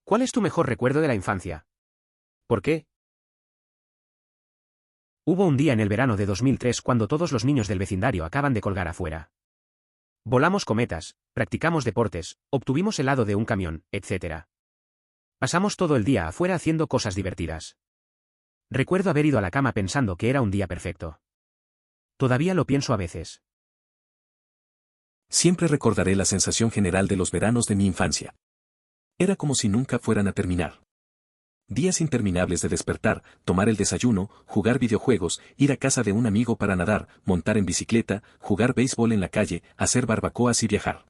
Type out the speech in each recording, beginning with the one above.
¿Cuál es tu mejor recuerdo de la infancia? ¿Por qué? Hubo un día en el verano de 2003 cuando todos los niños del vecindario acaban de colgar afuera. Volamos cometas, practicamos deportes, obtuvimos helado de un camión, etc. Pasamos todo el día afuera haciendo cosas divertidas. Recuerdo haber ido a la cama pensando que era un día perfecto. Todavía lo pienso a veces. Siempre recordaré la sensación general de los veranos de mi infancia. Era como si nunca fueran a terminar. Días interminables de despertar, tomar el desayuno, jugar videojuegos, ir a casa de un amigo para nadar, montar en bicicleta, jugar béisbol en la calle, hacer barbacoas y viajar.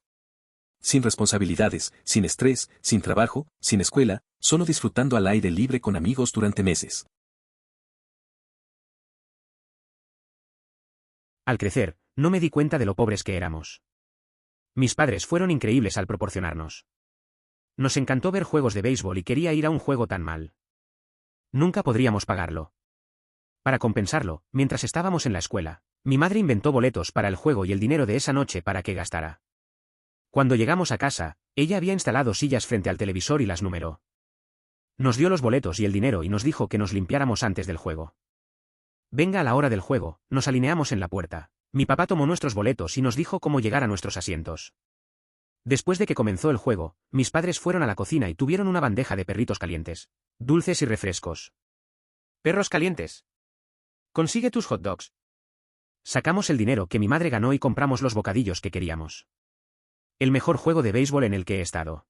Sin responsabilidades, sin estrés, sin trabajo, sin escuela, solo disfrutando al aire libre con amigos durante meses. Al crecer, no me di cuenta de lo pobres que éramos. Mis padres fueron increíbles al proporcionarnos. Nos encantó ver juegos de béisbol y quería ir a un juego tan mal. Nunca podríamos pagarlo. Para compensarlo, mientras estábamos en la escuela, mi madre inventó boletos para el juego y el dinero de esa noche para que gastara. Cuando llegamos a casa, ella había instalado sillas frente al televisor y las numeró. Nos dio los boletos y el dinero y nos dijo que nos limpiáramos antes del juego. Venga a la hora del juego, nos alineamos en la puerta. Mi papá tomó nuestros boletos y nos dijo cómo llegar a nuestros asientos. Después de que comenzó el juego, mis padres fueron a la cocina y tuvieron una bandeja de perritos calientes, dulces y refrescos. ¿Perros calientes? Consigue tus hot dogs. Sacamos el dinero que mi madre ganó y compramos los bocadillos que queríamos. El mejor juego de béisbol en el que he estado.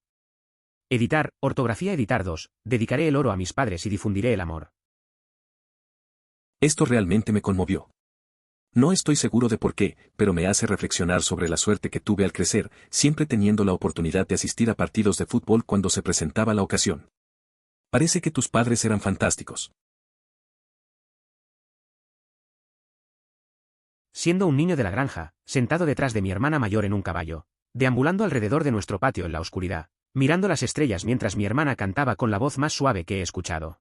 Editar, ortografía editar 2, dedicaré el oro a mis padres y difundiré el amor. Esto realmente me conmovió. No estoy seguro de por qué, pero me hace reflexionar sobre la suerte que tuve al crecer, siempre teniendo la oportunidad de asistir a partidos de fútbol cuando se presentaba la ocasión. Parece que tus padres eran fantásticos. Siendo un niño de la granja, sentado detrás de mi hermana mayor en un caballo, deambulando alrededor de nuestro patio en la oscuridad, mirando las estrellas mientras mi hermana cantaba con la voz más suave que he escuchado.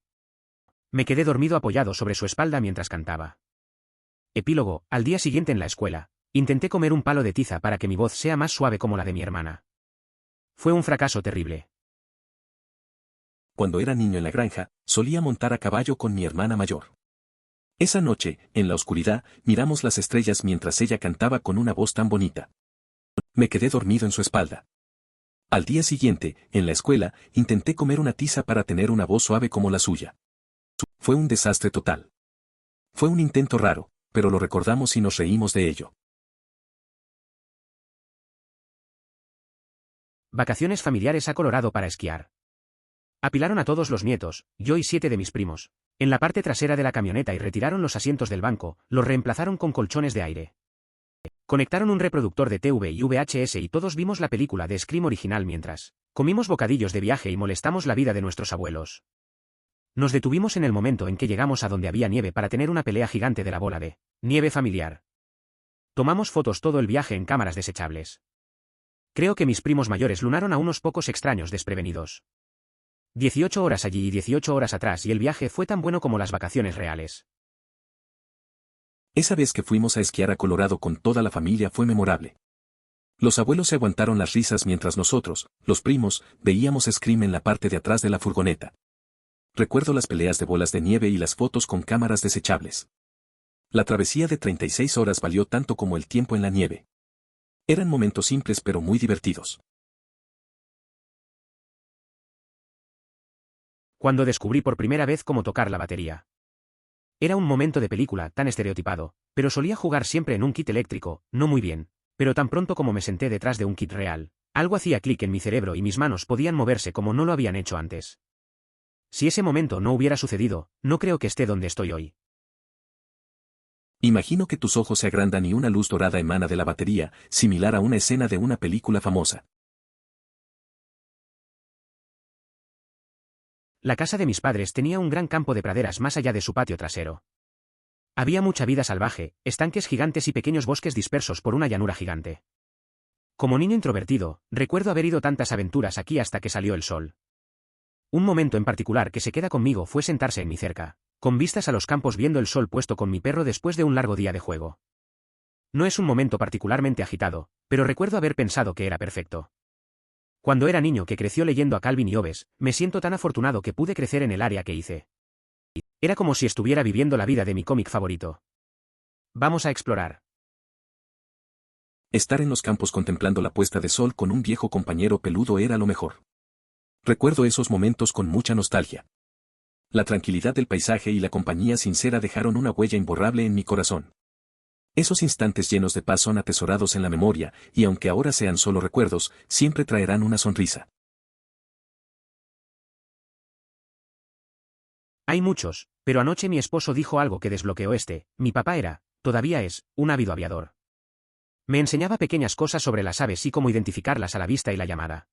Me quedé dormido apoyado sobre su espalda mientras cantaba. Epílogo, al día siguiente en la escuela, intenté comer un palo de tiza para que mi voz sea más suave como la de mi hermana. Fue un fracaso terrible. Cuando era niño en la granja, solía montar a caballo con mi hermana mayor. Esa noche, en la oscuridad, miramos las estrellas mientras ella cantaba con una voz tan bonita. Me quedé dormido en su espalda. Al día siguiente, en la escuela, intenté comer una tiza para tener una voz suave como la suya. Fue un desastre total. Fue un intento raro, pero lo recordamos y nos reímos de ello. Vacaciones familiares a Colorado para esquiar. Apilaron a todos los nietos, yo y 7 de mis primos, en la parte trasera de la camioneta y retiraron los asientos del banco, los reemplazaron con colchones de aire. Conectaron un reproductor de TV y VHS y todos vimos la película de Scream original mientras comimos bocadillos de viaje y molestamos la vida de nuestros abuelos. Nos detuvimos en el momento en que llegamos a donde había nieve para tener una pelea gigante de la bola de nieve familiar. Tomamos fotos todo el viaje en cámaras desechables. Creo que mis primos mayores lunaron a unos pocos extraños desprevenidos. 18 horas allí y 18 horas atrás y el viaje fue tan bueno como las vacaciones reales. Esa vez que fuimos a esquiar a Colorado con toda la familia fue memorable. Los abuelos se aguantaron las risas mientras nosotros, los primos, veíamos Scream en la parte de atrás de la furgoneta. Recuerdo las peleas de bolas de nieve y las fotos con cámaras desechables. La travesía de 36 horas valió tanto como el tiempo en la nieve. Eran momentos simples pero muy divertidos. Cuando descubrí por primera vez cómo tocar la batería. Era un momento de película tan estereotipado, pero solía jugar siempre en un kit eléctrico, no muy bien, pero tan pronto como me senté detrás de un kit real, algo hacía clic en mi cerebro y mis manos podían moverse como no lo habían hecho antes. Si ese momento no hubiera sucedido, no creo que esté donde estoy hoy. Imagino que tus ojos se agrandan y una luz dorada emana de la batería, similar a una escena de una película famosa. La casa de mis padres tenía un gran campo de praderas más allá de su patio trasero. Había mucha vida salvaje, estanques gigantes y pequeños bosques dispersos por una llanura gigante. Como niño introvertido, recuerdo haber ido tantas aventuras aquí hasta que salió el sol. Un momento en particular que se queda conmigo fue sentarse en mi cerca, con vistas a los campos viendo el sol puesto con mi perro después de un largo día de juego. No es un momento particularmente agitado, pero recuerdo haber pensado que era perfecto. Cuando era niño que creció leyendo a Calvin y Hobbes, me siento tan afortunado que pude crecer en el área que hice. Era como si estuviera viviendo la vida de mi cómic favorito. Vamos a explorar. Estar en los campos contemplando la puesta de sol con un viejo compañero peludo era lo mejor. Recuerdo esos momentos con mucha nostalgia. La tranquilidad del paisaje y la compañía sincera dejaron una huella imborrable en mi corazón. Esos instantes llenos de paz son atesorados en la memoria, y aunque ahora sean solo recuerdos, siempre traerán una sonrisa. Hay muchos, pero anoche mi esposo dijo algo que desbloqueó mi papá todavía es, un ávido aviador. Me enseñaba pequeñas cosas sobre las aves y cómo identificarlas a la vista y la llamada.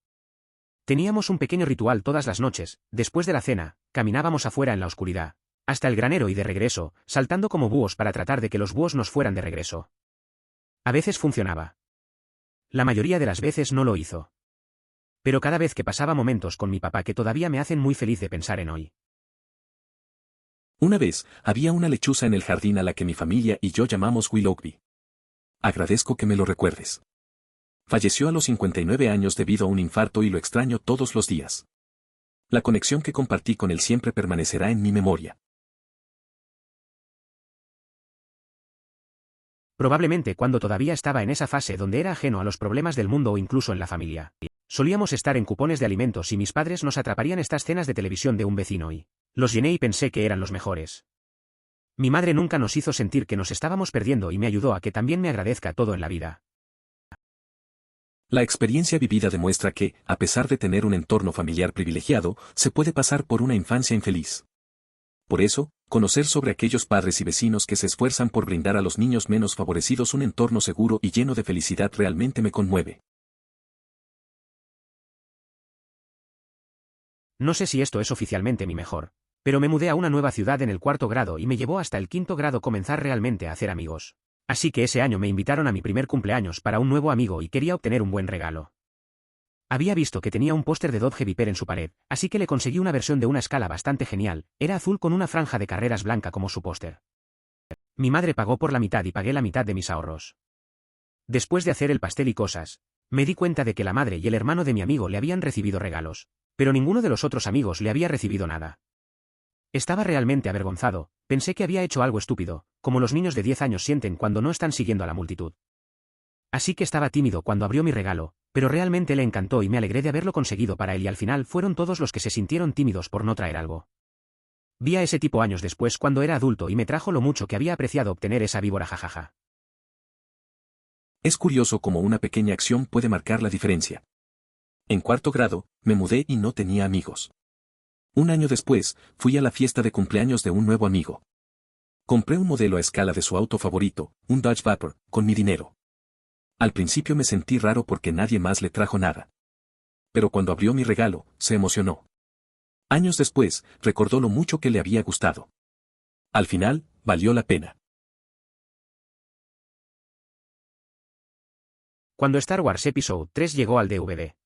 Teníamos un pequeño ritual todas las noches, después de la cena, caminábamos afuera en la oscuridad, hasta el granero y de regreso, saltando como búhos para tratar de que los búhos nos fueran de regreso. A veces funcionaba. La mayoría de las veces no lo hizo. Pero cada vez que pasaba momentos con mi papá que todavía me hacen muy feliz de pensar en hoy. Una vez, había una lechuza en el jardín a la que mi familia y yo llamamos Willoughby. Agradezco que me lo recuerdes. Falleció a los 59 años debido a un infarto y lo extraño todos los días. La conexión que compartí con él siempre permanecerá en mi memoria. Probablemente cuando todavía estaba en esa fase donde era ajeno a los problemas del mundo o incluso en la familia. Solíamos estar en cupones de alimentos y mis padres nos atraparían estas cenas de televisión de un vecino y los llené y pensé que eran los mejores. Mi madre nunca nos hizo sentir que nos estábamos perdiendo y me ayudó a que también me agradezca todo en la vida. La experiencia vivida demuestra que, a pesar de tener un entorno familiar privilegiado, se puede pasar por una infancia infeliz. Por eso, conocer sobre aquellos padres y vecinos que se esfuerzan por brindar a los niños menos favorecidos un entorno seguro y lleno de felicidad realmente me conmueve. No sé si esto es oficialmente mi mejor, pero me mudé a una nueva ciudad en el 4º grado y me llevó hasta el 5º grado comenzar realmente a hacer amigos. Así que ese año me invitaron a mi primer cumpleaños para un nuevo amigo y quería obtener un buen regalo. Había visto que tenía un póster de Dodge Viper en su pared, así que le conseguí una versión de una escala bastante genial, era azul con una franja de carreras blanca como su póster. Mi madre pagó por la mitad y pagué la mitad de mis ahorros. Después de hacer el pastel y cosas, me di cuenta de que la madre y el hermano de mi amigo le habían recibido regalos, pero ninguno de los otros amigos le había recibido nada. Estaba realmente avergonzado, pensé que había hecho algo estúpido, como los niños de 10 años sienten cuando no están siguiendo a la multitud. Así que estaba tímido cuando abrió mi regalo, pero realmente le encantó y me alegré de haberlo conseguido para él y al final fueron todos los que se sintieron tímidos por no traer algo. Vi a ese tipo años después cuando era adulto y me trajo lo mucho que había apreciado obtener esa víbora jajaja. Es curioso cómo una pequeña acción puede marcar la diferencia. En 4º grado, me mudé y no tenía amigos. Un año después, fui a la fiesta de cumpleaños de un nuevo amigo. Compré un modelo a escala de su auto favorito, un Dodge Viper, con mi dinero. Al principio me sentí raro porque nadie más le trajo nada. Pero cuando abrió mi regalo, se emocionó. Años después, recordó lo mucho que le había gustado. Al final, valió la pena. Cuando Star Wars Episode 3 llegó al DVD.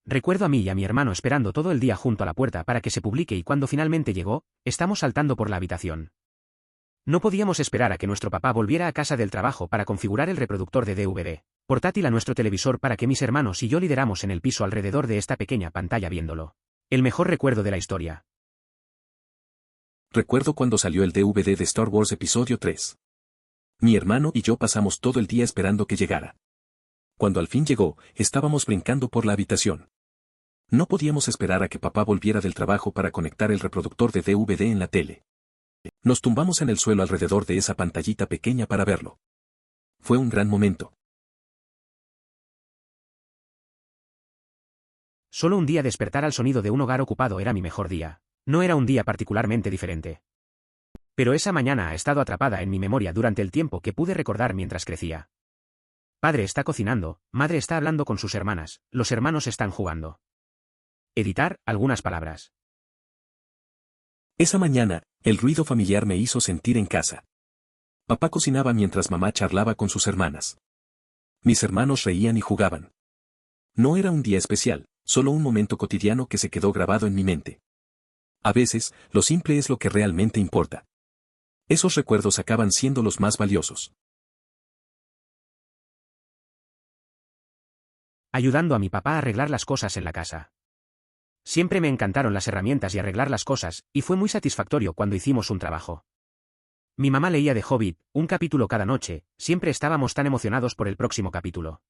Recuerdo a mí y a mi hermano esperando todo el día junto a la puerta para que se publique y cuando finalmente llegó, estamos saltando por la habitación. No podíamos esperar a que nuestro papá volviera a casa del trabajo para configurar el reproductor de DVD portátil a nuestro televisor para que mis hermanos y yo lideramos en el piso alrededor de esta pequeña pantalla viéndolo. El mejor recuerdo de la historia. Recuerdo cuando salió el DVD de Star Wars Episodio 3. Mi hermano y yo pasamos todo el día esperando que llegara. Cuando al fin llegó, estábamos brincando por la habitación. No podíamos esperar a que papá volviera del trabajo para conectar el reproductor de DVD en la tele. Nos tumbamos en el suelo alrededor de esa pantallita pequeña para verlo. Fue un gran momento. Solo un día despertar al sonido de un hogar ocupado era mi mejor día. No era un día particularmente diferente. Pero esa mañana ha estado atrapada en mi memoria durante el tiempo que pude recordar mientras crecía. Padre está cocinando, madre está hablando con sus hermanas, los hermanos están jugando. Editar algunas palabras. Esa mañana, el ruido familiar me hizo sentir en casa. Papá cocinaba mientras mamá charlaba con sus hermanas. Mis hermanos reían y jugaban. No era un día especial, solo un momento cotidiano que se quedó grabado en mi mente. A veces, lo simple es lo que realmente importa. Esos recuerdos acaban siendo los más valiosos. ayudando a mi papá a arreglar las cosas en la casa. Siempre me encantaron las herramientas y arreglar las cosas, y fue muy satisfactorio cuando hicimos un trabajo. Mi mamá leía The Hobbit, un capítulo cada noche, siempre estábamos tan emocionados por el próximo capítulo.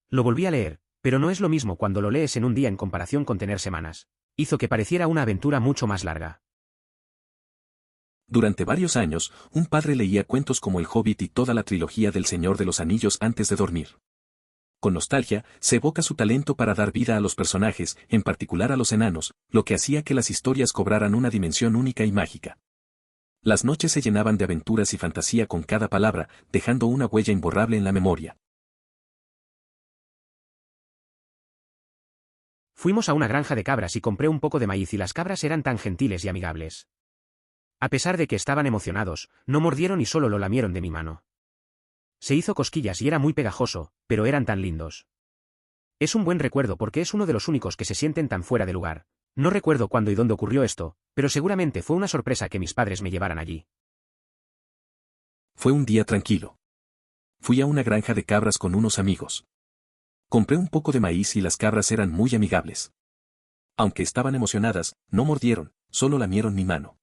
Lo volví a leer, pero no es lo mismo cuando lo lees en un día en comparación con tener semanas. Hizo que pareciera una aventura mucho más larga. Durante varios años, un padre leía cuentos como El Hobbit y toda la trilogía del Señor de los Anillos antes de dormir. Con nostalgia, se evoca su talento para dar vida a los personajes, en particular a los enanos, lo que hacía que las historias cobraran una dimensión única y mágica. Las noches se llenaban de aventuras y fantasía con cada palabra, dejando una huella imborrable en la memoria. Fuimos a una granja de cabras y compré un poco de maíz y las cabras eran tan gentiles y amigables. A pesar de que estaban emocionados, no mordieron y solo lo lamieron de mi mano. Se hizo cosquillas y era muy pegajoso, pero eran tan lindos. Es un buen recuerdo porque es uno de los únicos que se sienten tan fuera de lugar. No recuerdo cuándo y dónde ocurrió esto, pero seguramente fue una sorpresa que mis padres me llevaran allí. Fue un día tranquilo. Fui a una granja de cabras con unos amigos. Compré un poco de maíz y las cabras eran muy amigables. Aunque estaban emocionadas, no mordieron, solo lamieron mi mano.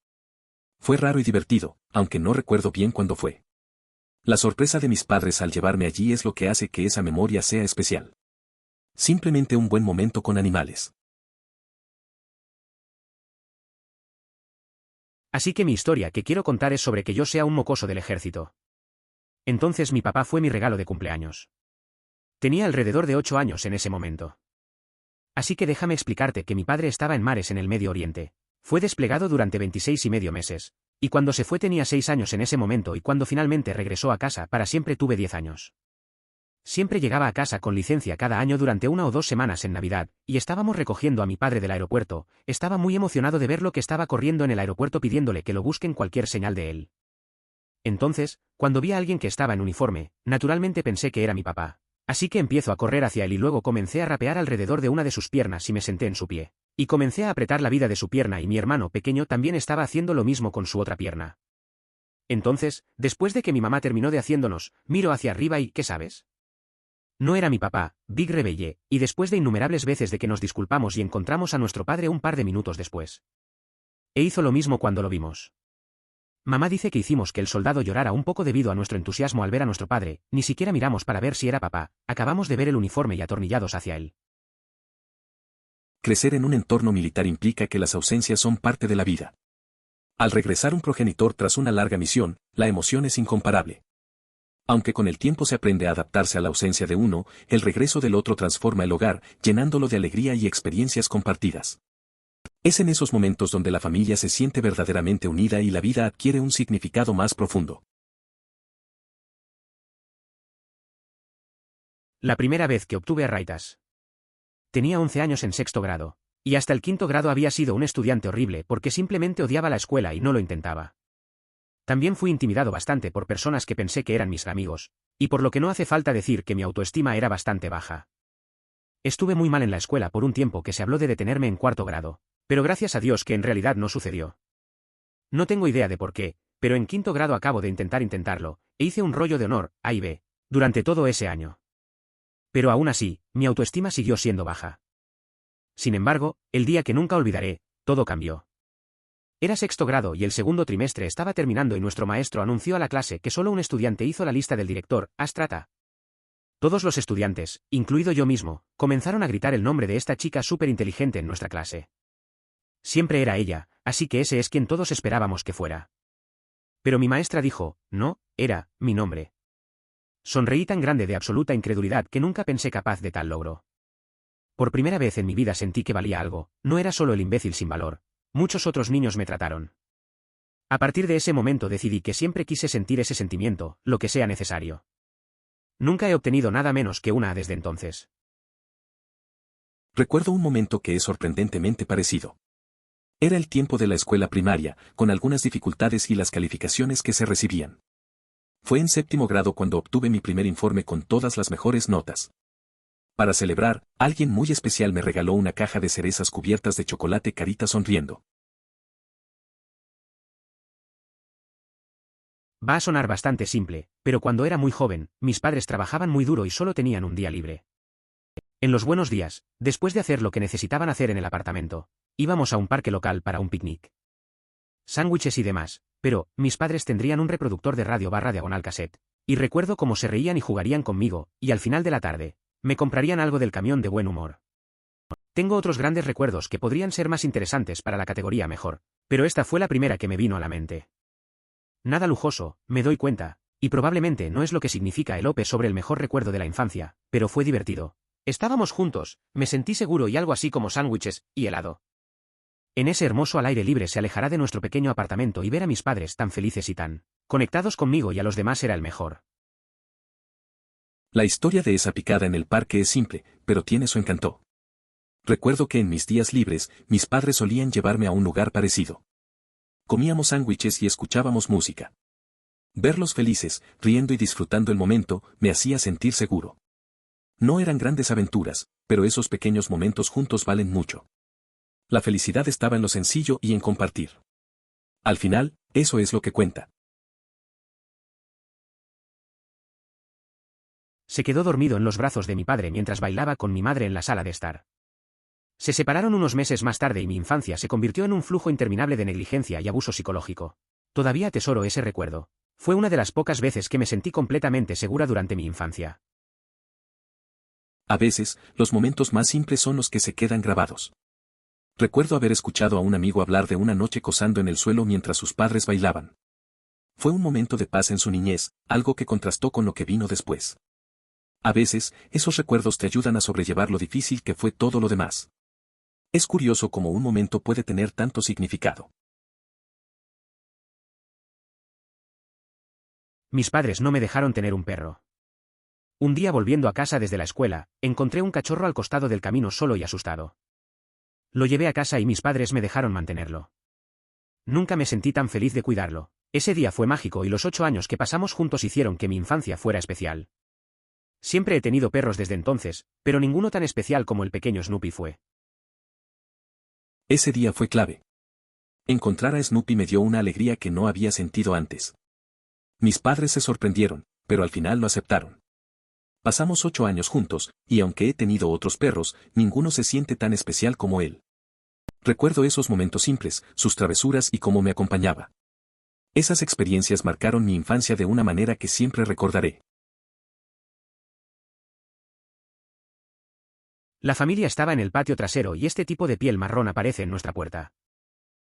Fue raro y divertido, aunque no recuerdo bien cuándo fue. La sorpresa de mis padres al llevarme allí es lo que hace que esa memoria sea especial. Simplemente un buen momento con animales. Así que mi historia que quiero contar es sobre que yo sea un mocoso del ejército. Entonces mi papá fue mi regalo de cumpleaños. Tenía alrededor de 8 años en ese momento. Así que déjame explicarte que mi padre estaba en mares en el Medio Oriente. Fue desplegado durante 26 y medio meses. Y cuando se fue tenía 6 años en ese momento y cuando finalmente regresó a casa para siempre tuve 10 años. Siempre llegaba a casa con licencia cada año durante 1 o 2 semanas en Navidad, y estábamos recogiendo a mi padre del aeropuerto, estaba muy emocionado de verlo que estaba corriendo en el aeropuerto pidiéndole que lo busquen cualquier señal de él. Entonces, cuando vi a alguien que estaba en uniforme, naturalmente pensé que era mi papá. Así que empiezo a correr hacia él y luego comencé a rapear alrededor de una de sus piernas y me senté en su pie. Y comencé a apretar la vida de su pierna y mi hermano pequeño también estaba haciendo lo mismo con su otra pierna. Entonces, después de que mi mamá terminó de haciéndonos, miro hacia arriba y ¿qué sabes? No era mi papá, Big Rebelle, y después de innumerables veces de que nos disculpamos y encontramos a nuestro padre un par de minutos después. E hizo lo mismo cuando lo vimos. Mamá dice que hicimos que el soldado llorara un poco debido a nuestro entusiasmo al ver a nuestro padre, ni siquiera miramos para ver si era papá, acabamos de ver el uniforme y atornillados hacia él. Crecer en un entorno militar implica que las ausencias son parte de la vida. Al regresar un progenitor tras una larga misión, la emoción es incomparable. Aunque con el tiempo se aprende a adaptarse a la ausencia de uno, el regreso del otro transforma el hogar, llenándolo de alegría y experiencias compartidas. Es en esos momentos donde la familia se siente verdaderamente unida y la vida adquiere un significado más profundo. La primera vez que obtuve a raitas. Tenía 11 años en 6º grado, y hasta el 5º grado había sido un estudiante horrible porque simplemente odiaba la escuela y no lo intentaba. También fui intimidado bastante por personas que pensé que eran mis amigos, y por lo que no hace falta decir que mi autoestima era bastante baja. Estuve muy mal en la escuela por un tiempo que se habló de detenerme en 4º grado, pero gracias a Dios que en realidad no sucedió. No tengo idea de por qué, pero en 5º grado acabo de intentarlo, e hice un rollo de honor, A y B, durante todo ese año. Pero aún así, mi autoestima siguió siendo baja. Sin embargo, el día que nunca olvidaré, todo cambió. Era 6º grado y el segundo trimestre estaba terminando y nuestro maestro anunció a la clase que solo un estudiante hizo la lista del director, Astrata. Todos los estudiantes, incluido yo mismo, comenzaron a gritar el nombre de esta chica súper inteligente en nuestra clase. Siempre era ella, así que ese es quien todos esperábamos que fuera. Pero mi maestra dijo, no, era mi nombre. Sonreí tan grande de absoluta incredulidad que nunca pensé capaz de tal logro. Por primera vez en mi vida sentí que valía algo, no era solo el imbécil sin valor. Muchos otros niños me trataron. A partir de ese momento decidí que siempre quise sentir ese sentimiento, lo que sea necesario. Nunca he obtenido nada menos que una A desde entonces. Recuerdo un momento que es sorprendentemente parecido. Era el tiempo de la escuela primaria, con algunas dificultades y las calificaciones que se recibían. Fue en 7º grado cuando obtuve mi primer informe con todas las mejores notas. Para celebrar, alguien muy especial me regaló una caja de cerezas cubiertas de chocolate carita sonriendo. Va a sonar bastante simple, pero cuando era muy joven, mis padres trabajaban muy duro y solo tenían un día libre. En los buenos días, después de hacer lo que necesitaban hacer en el apartamento, íbamos a un parque local para un picnic. Sándwiches y demás, pero mis padres tendrían un reproductor de radio barra diagonal cassette, y recuerdo cómo se reían y jugarían conmigo, y al final de la tarde, me comprarían algo del camión de buen humor. Tengo otros grandes recuerdos que podrían ser más interesantes para la categoría mejor, pero esta fue la primera que me vino a la mente. Nada lujoso, me doy cuenta, y probablemente no es lo que significa el OPE sobre el mejor recuerdo de la infancia, pero fue divertido. Estábamos juntos, me sentí seguro y algo así como sándwiches y helado. En ese hermoso al aire libre se alejará de nuestro pequeño apartamento y ver a mis padres tan felices y tan conectados conmigo y a los demás era el mejor. La historia de esa picada en el parque es simple, pero tiene su encanto. Recuerdo que en mis días libres, mis padres solían llevarme a un lugar parecido. Comíamos sándwiches y escuchábamos música. Verlos felices, riendo y disfrutando el momento, me hacía sentir seguro. No eran grandes aventuras, pero esos pequeños momentos juntos valen mucho. La felicidad estaba en lo sencillo y en compartir. Al final, eso es lo que cuenta. Se quedó dormido en los brazos de mi padre mientras bailaba con mi madre en la sala de estar. Se separaron unos meses más tarde y mi infancia se convirtió en un flujo interminable de negligencia y abuso psicológico. Todavía atesoro ese recuerdo. Fue una de las pocas veces que me sentí completamente segura durante mi infancia. A veces, los momentos más simples son los que se quedan grabados. Recuerdo haber escuchado a un amigo hablar de una noche cosando en el suelo mientras sus padres bailaban. Fue un momento de paz en su niñez, algo que contrastó con lo que vino después. A veces, esos recuerdos te ayudan a sobrellevar lo difícil que fue todo lo demás. Es curioso cómo un momento puede tener tanto significado. Mis padres no me dejaron tener un perro. Un día volviendo a casa desde la escuela, encontré un cachorro al costado del camino solo y asustado. Lo llevé a casa y mis padres me dejaron mantenerlo. Nunca me sentí tan feliz de cuidarlo. Ese día fue mágico y los 8 años que pasamos juntos hicieron que mi infancia fuera especial. Siempre he tenido perros desde entonces, pero ninguno tan especial como el pequeño Snoopy fue. Ese día fue clave. Encontrar a Snoopy me dio una alegría que no había sentido antes. Mis padres se sorprendieron, pero al final lo aceptaron. Pasamos 8 años juntos, y aunque he tenido otros perros, ninguno se siente tan especial como él. Recuerdo esos momentos simples, sus travesuras y cómo me acompañaba. Esas experiencias marcaron mi infancia de una manera que siempre recordaré. La familia estaba en el patio trasero y este tipo de piel marrón aparece en nuestra puerta.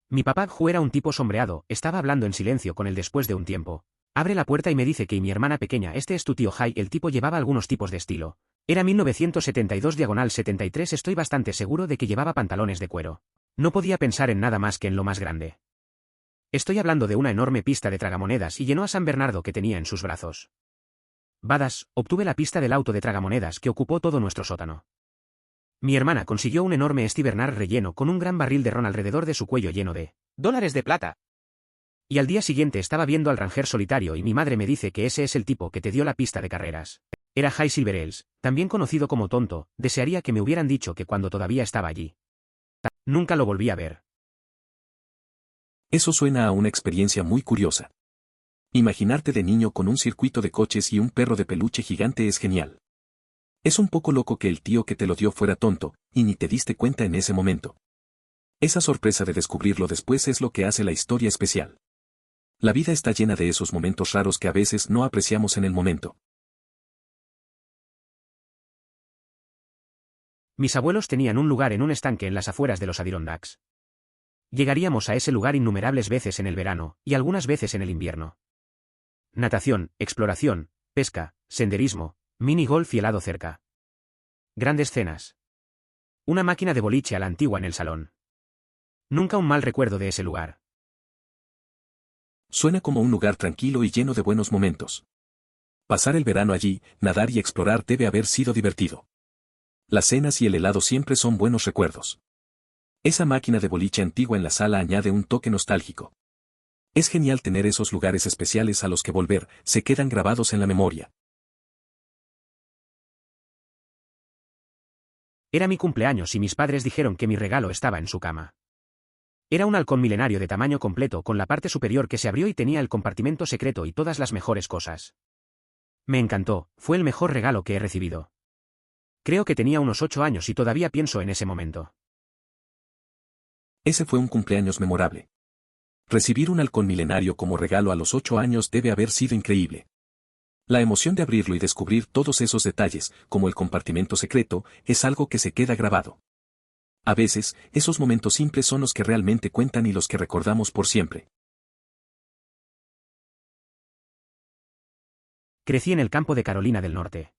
Mi papá Ju era un tipo sombreado, estaba hablando en silencio con él después de un tiempo. Abre la puerta y me dice que mi hermana pequeña, este es tu tío Jai, el tipo llevaba algunos tipos de estilo. Era 1972/73, estoy bastante seguro de que llevaba pantalones de cuero. No podía pensar en nada más que en lo más grande. Estoy hablando de una enorme pista de tragamonedas y llenó a San Bernardo que tenía en sus brazos. Badass, obtuve la pista del auto de tragamonedas que ocupó todo nuestro sótano. Mi hermana consiguió un enorme Steve Bernard relleno con un gran barril de ron alrededor de su cuello lleno de dólares de plata. Y al día siguiente estaba viendo al Ranger solitario y mi madre me dice que ese es el tipo que te dio la pista de carreras. Era Jai Silverels, también conocido como Tonto, desearía que me hubieran dicho que cuando todavía estaba allí. Nunca lo volví a ver. Eso suena a una experiencia muy curiosa. Imaginarte de niño con un circuito de coches y un perro de peluche gigante es genial. Es un poco loco que el tío que te lo dio fuera tonto, y ni te diste cuenta en ese momento. Esa sorpresa de descubrirlo después es lo que hace la historia especial. La vida está llena de esos momentos raros que a veces no apreciamos en el momento. Mis abuelos tenían un lugar en un estanque en las afueras de los Adirondacks. Llegaríamos a ese lugar innumerables veces en el verano, y algunas veces en el invierno. Natación, exploración, pesca, senderismo, mini golf y helado cerca. Grandes cenas. Una máquina de boliche a la antigua en el salón. Nunca un mal recuerdo de ese lugar. Suena como un lugar tranquilo y lleno de buenos momentos. Pasar el verano allí, nadar y explorar debe haber sido divertido. Las cenas y el helado siempre son buenos recuerdos. Esa máquina de boliche antigua en la sala añade un toque nostálgico. Es genial tener esos lugares especiales a los que volver, se quedan grabados en la memoria. Era mi cumpleaños y mis padres dijeron que mi regalo estaba en su cama. Era un halcón milenario de tamaño completo con la parte superior que se abrió y tenía el compartimento secreto y todas las mejores cosas. Me encantó, fue el mejor regalo que he recibido. Creo que tenía unos 8 años y todavía pienso en ese momento. Ese fue un cumpleaños memorable. Recibir un halcón milenario como regalo a los 8 años debe haber sido increíble. La emoción de abrirlo y descubrir todos esos detalles, como el compartimento secreto, es algo que se queda grabado. A veces, esos momentos simples son los que realmente cuentan y los que recordamos por siempre. Crecí en el campo de Carolina del Norte.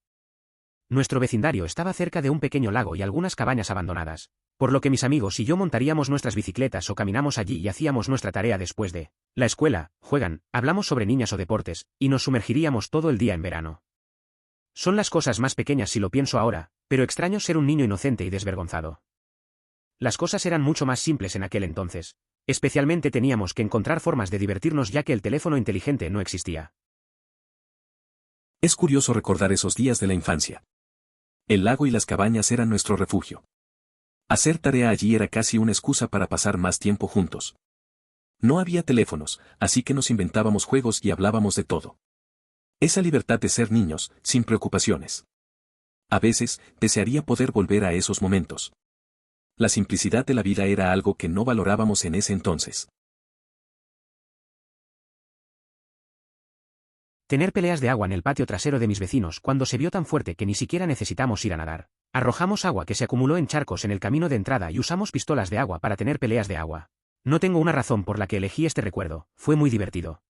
Nuestro vecindario estaba cerca de un pequeño lago y algunas cabañas abandonadas, por lo que mis amigos y yo montaríamos nuestras bicicletas o caminamos allí y hacíamos nuestra tarea después de la escuela, hablamos sobre niñas o deportes, y nos sumergiríamos todo el día en verano. Son las cosas más pequeñas si lo pienso ahora, pero extraño ser un niño inocente y desvergonzado. Las cosas eran mucho más simples en aquel entonces. Especialmente teníamos que encontrar formas de divertirnos ya que el teléfono inteligente no existía. Es curioso recordar esos días de la infancia. El lago y las cabañas eran nuestro refugio. Hacer tarea allí era casi una excusa para pasar más tiempo juntos. No había teléfonos, así que nos inventábamos juegos y hablábamos de todo. Esa libertad de ser niños, sin preocupaciones. A veces, desearía poder volver a esos momentos. La simplicidad de la vida era algo que no valorábamos en ese entonces. Tener peleas de agua en el patio trasero de mis vecinos cuando se vio tan fuerte que ni siquiera necesitamos ir a nadar. Arrojamos agua que se acumuló en charcos en el camino de entrada y usamos pistolas de agua para tener peleas de agua. No tengo una razón por la que elegí este recuerdo, fue muy divertido.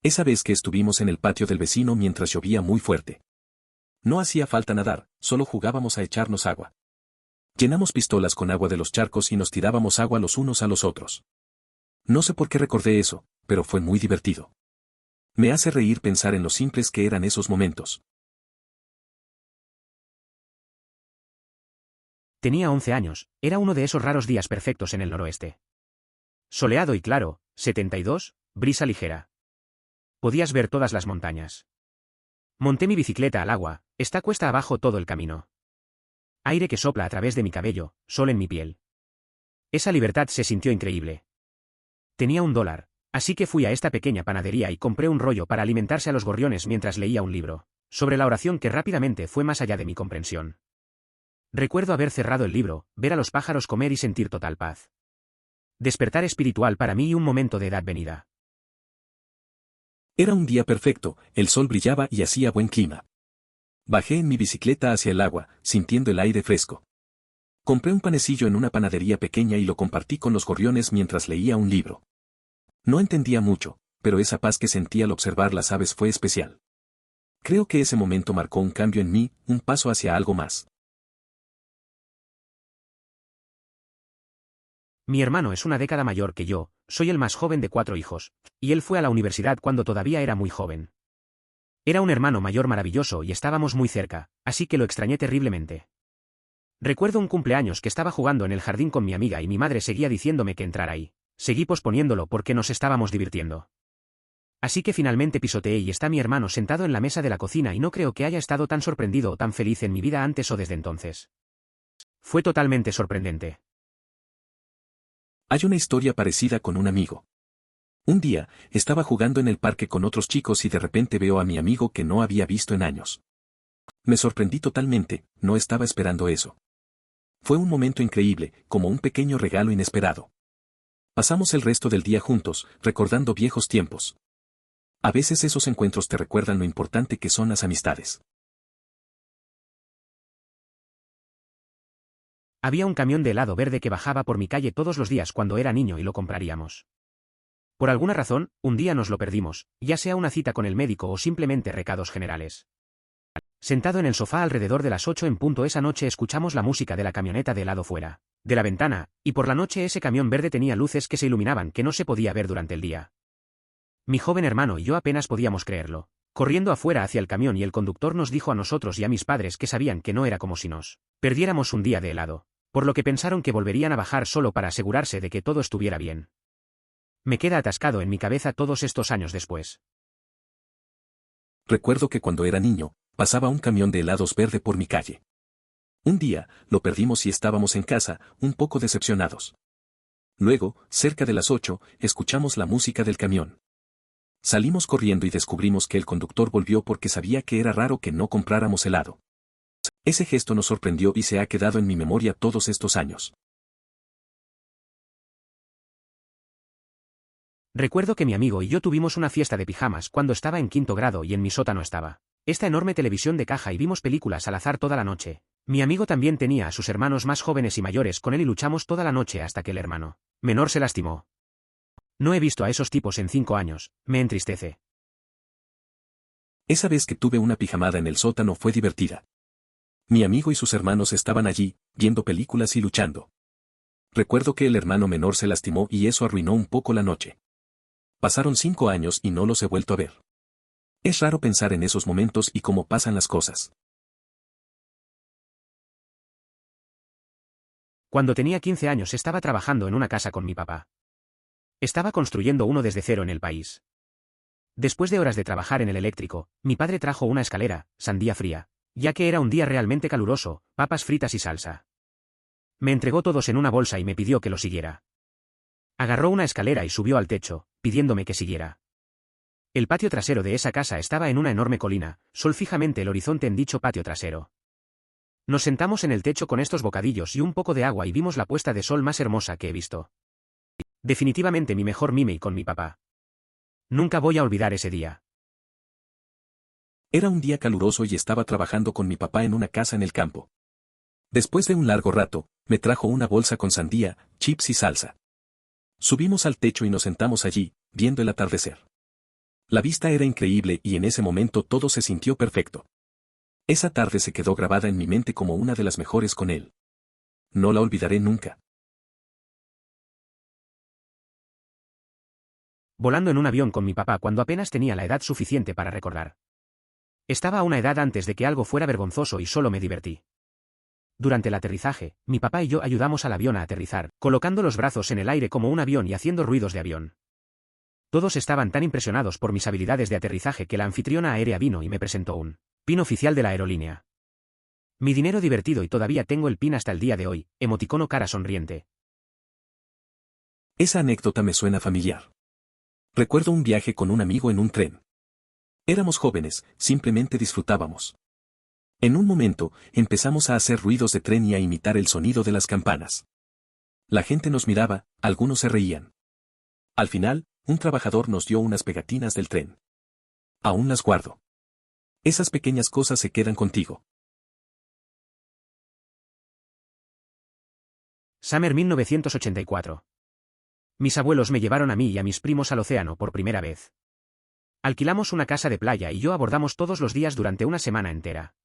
Esa vez que estuvimos en el patio del vecino mientras llovía muy fuerte. No hacía falta nadar, solo jugábamos a echarnos agua. Llenamos pistolas con agua de los charcos y nos tirábamos agua los unos a los otros. No sé por qué recordé eso, pero fue muy divertido. Me hace reír pensar en lo simples que eran esos momentos. Tenía 11 años, era uno de esos raros días perfectos en el noroeste. Soleado y claro, 72, brisa ligera. Podías ver todas las montañas. Monté mi bicicleta al agua, está cuesta abajo todo el camino. Aire que sopla a través de mi cabello, sol en mi piel. Esa libertad se sintió increíble. Tenía $1, así que fui a esta pequeña panadería y compré un rollo para alimentarse a los gorriones mientras leía un libro, sobre la oración que rápidamente fue más allá de mi comprensión. Recuerdo haber cerrado el libro, ver a los pájaros comer y sentir total paz. Despertar espiritual para mí y un momento de edad venida. Era un día perfecto, el sol brillaba y hacía buen clima. Bajé en mi bicicleta hacia el agua, sintiendo el aire fresco. Compré un panecillo en una panadería pequeña y lo compartí con los gorriones mientras leía un libro. No entendía mucho, pero esa paz que sentí al observar las aves fue especial. Creo que ese momento marcó un cambio en mí, un paso hacia algo más. Mi hermano es una década mayor que yo, soy el más joven de 4 hijos, y él fue a la universidad cuando todavía era muy joven. Era un hermano mayor maravilloso y estábamos muy cerca, así que lo extrañé terriblemente. Recuerdo un cumpleaños que estaba jugando en el jardín con mi amiga y mi madre seguía diciéndome que entrara ahí. Seguí posponiéndolo porque nos estábamos divirtiendo. Así que finalmente pisoteé y está mi hermano sentado en la mesa de la cocina y no creo que haya estado tan sorprendido o tan feliz en mi vida antes o desde entonces. Fue totalmente sorprendente. Hay una historia parecida con un amigo. Un día, estaba jugando en el parque con otros chicos y de repente veo a mi amigo que no había visto en años. Me sorprendí totalmente, no estaba esperando eso. Fue un momento increíble, como un pequeño regalo inesperado. Pasamos el resto del día juntos, recordando viejos tiempos. A veces esos encuentros te recuerdan lo importante que son las amistades. Había un camión de helado verde que bajaba por mi calle todos los días cuando era niño y lo compraríamos. Por alguna razón, un día nos lo perdimos, ya sea una cita con el médico o simplemente recados generales. Sentado en el sofá alrededor de las 8 en punto esa noche escuchamos la música de la camioneta de helado fuera de la ventana, y por la noche ese camión verde tenía luces que se iluminaban que no se podía ver durante el día. Mi joven hermano y yo apenas podíamos creerlo, corriendo afuera hacia el camión y el conductor nos dijo a nosotros y a mis padres que sabían que no era como si nos perdiéramos un día de helado, por lo que pensaron que volverían a bajar solo para asegurarse de que todo estuviera bien. Me queda atascado en mi cabeza todos estos años después. Recuerdo que cuando era niño, pasaba un camión de helados verde por mi calle. Un día, lo perdimos y estábamos en casa, un poco decepcionados. Luego, cerca de las 8, escuchamos la música del camión. Salimos corriendo y descubrimos que el conductor volvió porque sabía que era raro que no compráramos helado. Ese gesto nos sorprendió y se ha quedado en mi memoria todos estos años. Recuerdo que mi amigo y yo tuvimos una fiesta de pijamas cuando estaba en quinto grado y en mi sótano estaba esta enorme televisión de caja y vimos películas al azar toda la noche. Mi amigo también tenía a sus hermanos más jóvenes y mayores con él y luchamos toda la noche hasta que el hermano menor se lastimó. No he visto a esos tipos en 5 años, me entristece. Esa vez que tuve una pijamada en el sótano fue divertida. Mi amigo y sus hermanos estaban allí, viendo películas y luchando. Recuerdo que el hermano menor se lastimó y eso arruinó un poco la noche. Pasaron 5 años y no los he vuelto a ver. Es raro pensar en esos momentos y cómo pasan las cosas. Cuando tenía 15 años estaba trabajando en una casa con mi papá. Estaba construyendo uno desde cero en el país. Después de horas de trabajar en el eléctrico, mi padre trajo una escalera, sandía fría, ya que era un día realmente caluroso, papas fritas y salsa. Me entregó todos en una bolsa y me pidió que lo siguiera. Agarró una escalera y subió al techo, pidiéndome que siguiera. El patio trasero de esa casa estaba en una enorme colina, sol fijamente el horizonte en dicho patio trasero. Nos sentamos en el techo con estos bocadillos y un poco de agua y vimos la puesta de sol más hermosa que he visto. Definitivamente mi mejor mime con mi papá. Nunca voy a olvidar ese día. Era un día caluroso y estaba trabajando con mi papá en una casa en el campo. Después de un largo rato, me trajo una bolsa con sandía, chips y salsa. Subimos al techo y nos sentamos allí, viendo el atardecer. La vista era increíble y en ese momento todo se sintió perfecto. Esa tarde se quedó grabada en mi mente como una de las mejores con él. No la olvidaré nunca. Volando en un avión con mi papá cuando apenas tenía la edad suficiente para recordar. Estaba a una edad antes de que algo fuera vergonzoso y solo me divertí. Durante el aterrizaje, mi papá y yo ayudamos al avión a aterrizar, colocando los brazos en el aire como un avión y haciendo ruidos de avión. Todos estaban tan impresionados por mis habilidades de aterrizaje que la anfitriona aérea vino y me presentó un pin oficial de la aerolínea. Mi dinero divertido y todavía tengo el pin hasta el día de hoy, emoticono cara sonriente. Esa anécdota me suena familiar. Recuerdo un viaje con un amigo en un tren. Éramos jóvenes, simplemente disfrutábamos. En un momento, empezamos a hacer ruidos de tren y a imitar el sonido de las campanas. La gente nos miraba, algunos se reían. Al final, un trabajador nos dio unas pegatinas del tren. Aún las guardo. Esas pequeñas cosas se quedan contigo. Summer 1984. Mis abuelos me llevaron a mí y a mis primos al océano por primera vez. Alquilamos una casa de playa y yo abordamos todos los días durante una semana entera.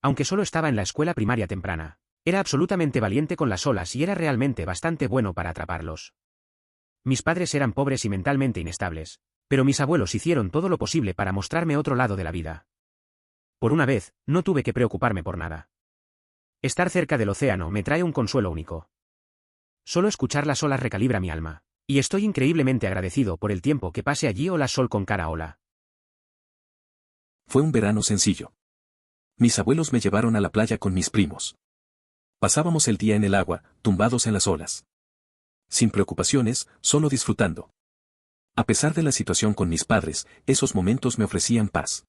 Aunque solo estaba en la escuela primaria temprana, era absolutamente valiente con las olas y era realmente bastante bueno para atraparlos. Mis padres eran pobres y mentalmente inestables, pero mis abuelos hicieron todo lo posible para mostrarme otro lado de la vida. Por una vez, no tuve que preocuparme por nada. Estar cerca del océano me trae un consuelo único. Solo escuchar las olas recalibra mi alma, y estoy increíblemente agradecido por el tiempo que pase allí ola sol con cara ola. Fue un verano sencillo. Mis abuelos me llevaron a la playa con mis primos. Pasábamos el día en el agua, tumbados en las olas. Sin preocupaciones, solo disfrutando. A pesar de la situación con mis padres, esos momentos me ofrecían paz.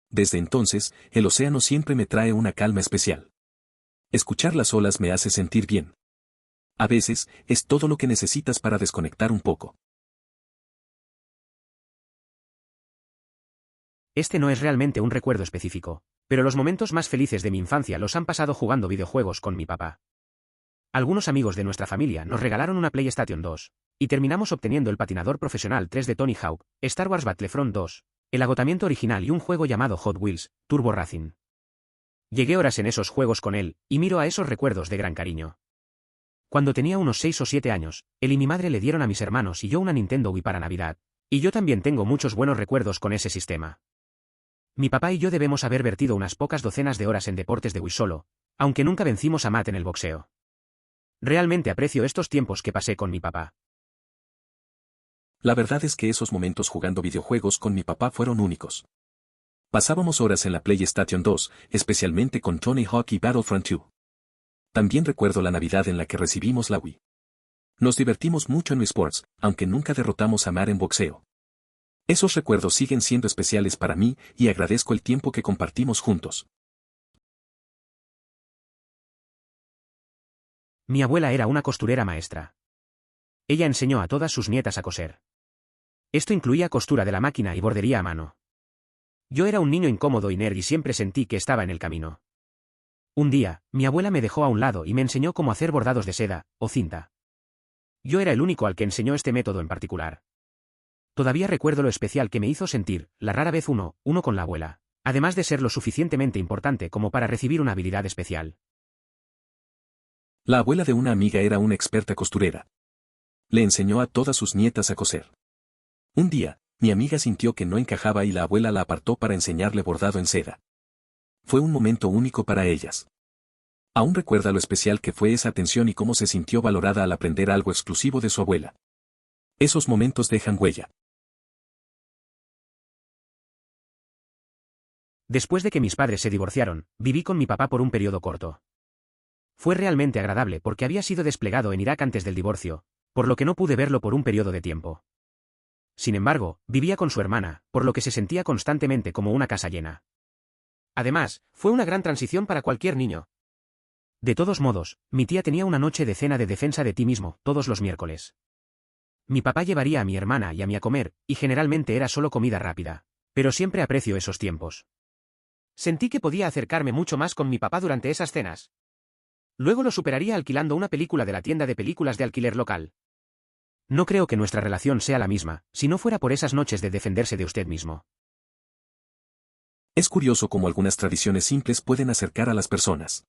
Desde entonces, el océano siempre me trae una calma especial. Escuchar las olas me hace sentir bien. A veces, es todo lo que necesitas para desconectar un poco. Este no es realmente un recuerdo específico, pero los momentos más felices de mi infancia los han pasado jugando videojuegos con mi papá. Algunos amigos de nuestra familia nos regalaron una PlayStation 2, y terminamos obteniendo el patinador profesional 3 de Tony Hawk, Star Wars Battlefront 2, el agotamiento original y un juego llamado Hot Wheels, Turbo Racing. Llegué horas en esos juegos con él, y miro a esos recuerdos de gran cariño. Cuando tenía unos 6 o 7 años, él y mi madre le dieron a mis hermanos y yo una Nintendo Wii para Navidad, y yo también tengo muchos buenos recuerdos con ese sistema. Mi papá y yo debemos haber vertido unas pocas docenas de horas en deportes de Wii solo, aunque nunca vencimos a Matt en el boxeo. Realmente aprecio estos tiempos que pasé con mi papá. La verdad es que esos momentos jugando videojuegos con mi papá fueron únicos. Pasábamos horas en la PlayStation 2, especialmente con Tony Hawk y Battlefront 2. También recuerdo la Navidad en la que recibimos la Wii. Nos divertimos mucho en Wii Sports, aunque nunca derrotamos a Matt en boxeo. Esos recuerdos siguen siendo especiales para mí y agradezco el tiempo que compartimos juntos. Mi abuela era una costurera maestra. Ella enseñó a todas sus nietas a coser. Esto incluía costura de la máquina y bordería a mano. Yo era un niño incómodo y nerd y siempre sentí que estaba en el camino. Un día, mi abuela me dejó a un lado y me enseñó cómo hacer bordados de seda, o cinta. Yo era el único al que enseñó este método en particular. Todavía recuerdo lo especial que me hizo sentir, la rara vez uno con la abuela, además de ser lo suficientemente importante como para recibir una habilidad especial. La abuela de una amiga era una experta costurera. Le enseñó a todas sus nietas a coser. Un día, mi amiga sintió que no encajaba y la abuela la apartó para enseñarle bordado en seda. Fue un momento único para ellas. Aún recuerda lo especial que fue esa atención y cómo se sintió valorada al aprender algo exclusivo de su abuela. Esos momentos dejan huella. Después de que mis padres se divorciaron, viví con mi papá por un periodo corto. Fue realmente agradable porque había sido desplegado en Irak antes del divorcio, por lo que no pude verlo por un periodo de tiempo. Sin embargo, vivía con su hermana, por lo que se sentía constantemente como una casa llena. Además, fue una gran transición para cualquier niño. De todos modos, mi tía tenía una noche de cena de defensa de ti mismo, todos los miércoles. Mi papá llevaría a mi hermana y a mí a comer, y generalmente era solo comida rápida. Pero siempre aprecio esos tiempos. Sentí que podía acercarme mucho más con mi papá durante esas cenas. Luego lo superaría alquilando una película de la tienda de películas de alquiler local. No creo que nuestra relación sea la misma, si no fuera por esas noches de defenderse de usted mismo. Es curioso cómo algunas tradiciones simples pueden acercar a las personas.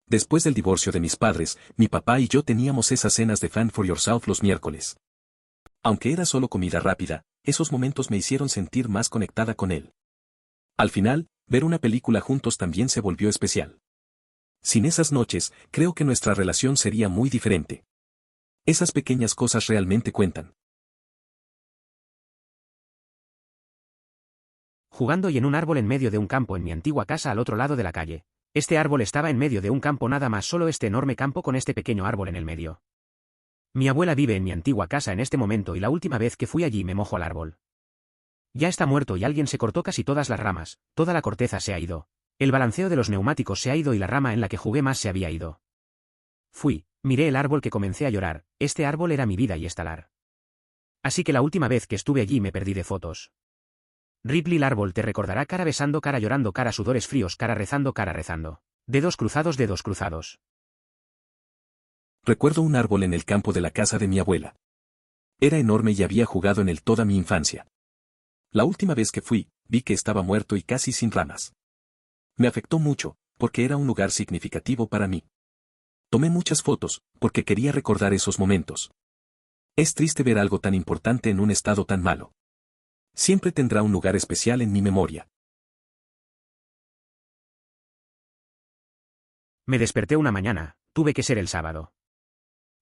Después del divorcio de mis padres, mi papá y yo teníamos esas cenas de Fan for Yourself los miércoles. Aunque era solo comida rápida, esos momentos me hicieron sentir más conectada con él. Al final, ver una película juntos también se volvió especial. Sin esas noches, creo que nuestra relación sería muy diferente. Esas pequeñas cosas realmente cuentan. Jugando y en un árbol en medio de un campo en mi antigua casa al otro lado de la calle. Este árbol estaba en medio de un campo nada más solo este enorme campo con este pequeño árbol en el medio. Mi abuela vive en mi antigua casa en este momento y la última vez que fui allí me mojo al árbol. Ya está muerto y alguien se cortó casi todas las ramas, toda la corteza se ha ido. El balanceo de los neumáticos se ha ido y la rama en la que jugué más se había ido. Fui, miré el árbol que comencé a llorar, este árbol era mi vida y estalar. Así que la última vez que estuve allí me perdí de fotos. Ripley el árbol te recordará cara besando cara llorando cara sudores fríos cara rezando. Dedos cruzados. Recuerdo un árbol en el campo de la casa de mi abuela. Era enorme y había jugado en él toda mi infancia. La última vez que fui, vi que estaba muerto y casi sin ramas. Me afectó mucho, porque era un lugar significativo para mí. Tomé muchas fotos, porque quería recordar esos momentos. Es triste ver algo tan importante en un estado tan malo. Siempre tendrá un lugar especial en mi memoria. Me desperté una mañana, tuve que ser el sábado.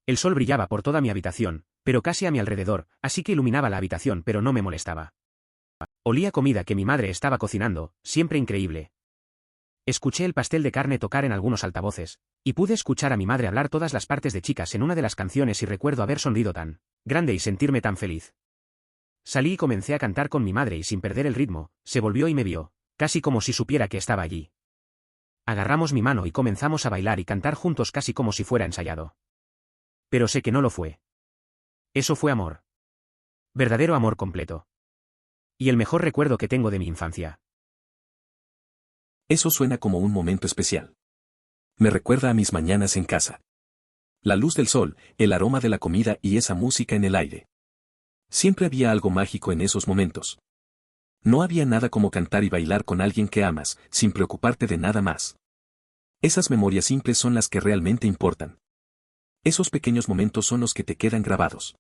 El sol brillaba por toda mi habitación, pero casi a mi alrededor, así que iluminaba la habitación pero no me molestaba. Olía comida que mi madre estaba cocinando, siempre increíble. Escuché el pastel de carne tocar en algunos altavoces, y pude escuchar a mi madre hablar todas las partes de chicas en una de las canciones y recuerdo haber sonrido tan grande y sentirme tan feliz. Salí y comencé a cantar con mi madre y sin perder el ritmo, se volvió y me vio, casi como si supiera que estaba allí. Agarramos mi mano y comenzamos a bailar y cantar juntos casi como si fuera ensayado. Pero sé que no lo fue. Eso fue amor. Verdadero amor completo. Y el mejor recuerdo que tengo de mi infancia. Eso suena como un momento especial. Me recuerda a mis mañanas en casa. La luz del sol, el aroma de la comida y esa música en el aire. Siempre había algo mágico en esos momentos. No había nada como cantar y bailar con alguien que amas, sin preocuparte de nada más. Esas memorias simples son las que realmente importan. Esos pequeños momentos son los que te quedan grabados.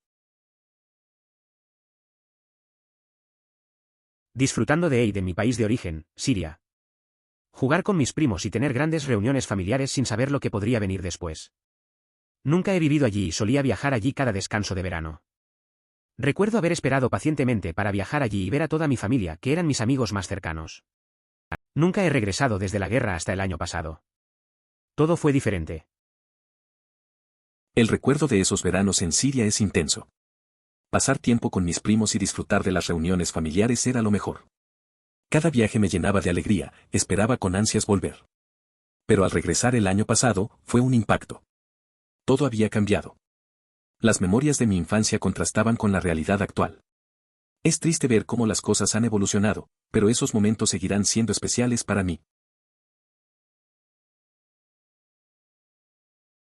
Disfrutando de Eid en mi país de origen, Siria. Jugar con mis primos y tener grandes reuniones familiares sin saber lo que podría venir después. Nunca he vivido allí y solía viajar allí cada descanso de verano. Recuerdo haber esperado pacientemente para viajar allí y ver a toda mi familia, que eran mis amigos más cercanos. Nunca he regresado desde la guerra hasta el año pasado. Todo fue diferente. El recuerdo de esos veranos en Siria es intenso. Pasar tiempo con mis primos y disfrutar de las reuniones familiares era lo mejor. Cada viaje me llenaba de alegría, esperaba con ansias volver. Pero al regresar el año pasado, fue un impacto. todo había cambiado. Las memorias de mi infancia contrastaban con la realidad actual. Es triste ver cómo las cosas han evolucionado, pero esos momentos seguirán siendo especiales para mí.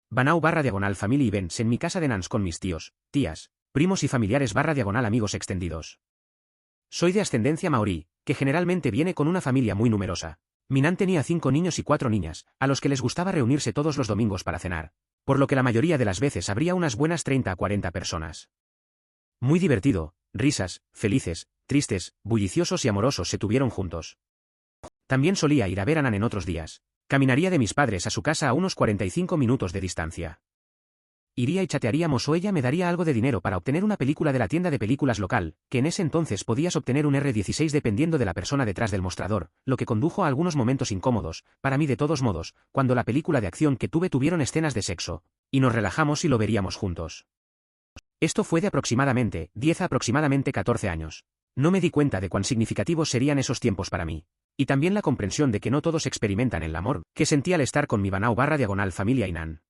Banau /family events en mi casa de Nans con mis tíos, tías, primos y familiares /amigos extendidos. Soy de ascendencia maorí, que generalmente viene con una familia muy numerosa. Mi nan tenía 5 niños y 4 niñas, a los que les gustaba reunirse todos los domingos para cenar, por lo que la mayoría de las veces habría unas buenas 30 a 40 personas. Muy divertido, risas, felices, tristes, bulliciosos y amorosos se tuvieron juntos. También solía ir a ver a Nan en otros días. Caminaría de mis padres a su casa a unos 45 minutos de distancia. Iría y chatearíamos o ella me daría algo de dinero para obtener una película de la tienda de películas local, que en ese entonces podías obtener un R16 dependiendo de la persona detrás del mostrador, lo que condujo a algunos momentos incómodos, para mí de todos modos, cuando la película de acción que tuvieron escenas de sexo, y nos relajamos y lo veríamos juntos. Esto fue de aproximadamente 10 a aproximadamente 14 años. No me di cuenta de cuán significativos serían esos tiempos para mí. Y también la comprensión de que no todos experimentan el amor que sentí al estar con mi Banau /familia y Nan.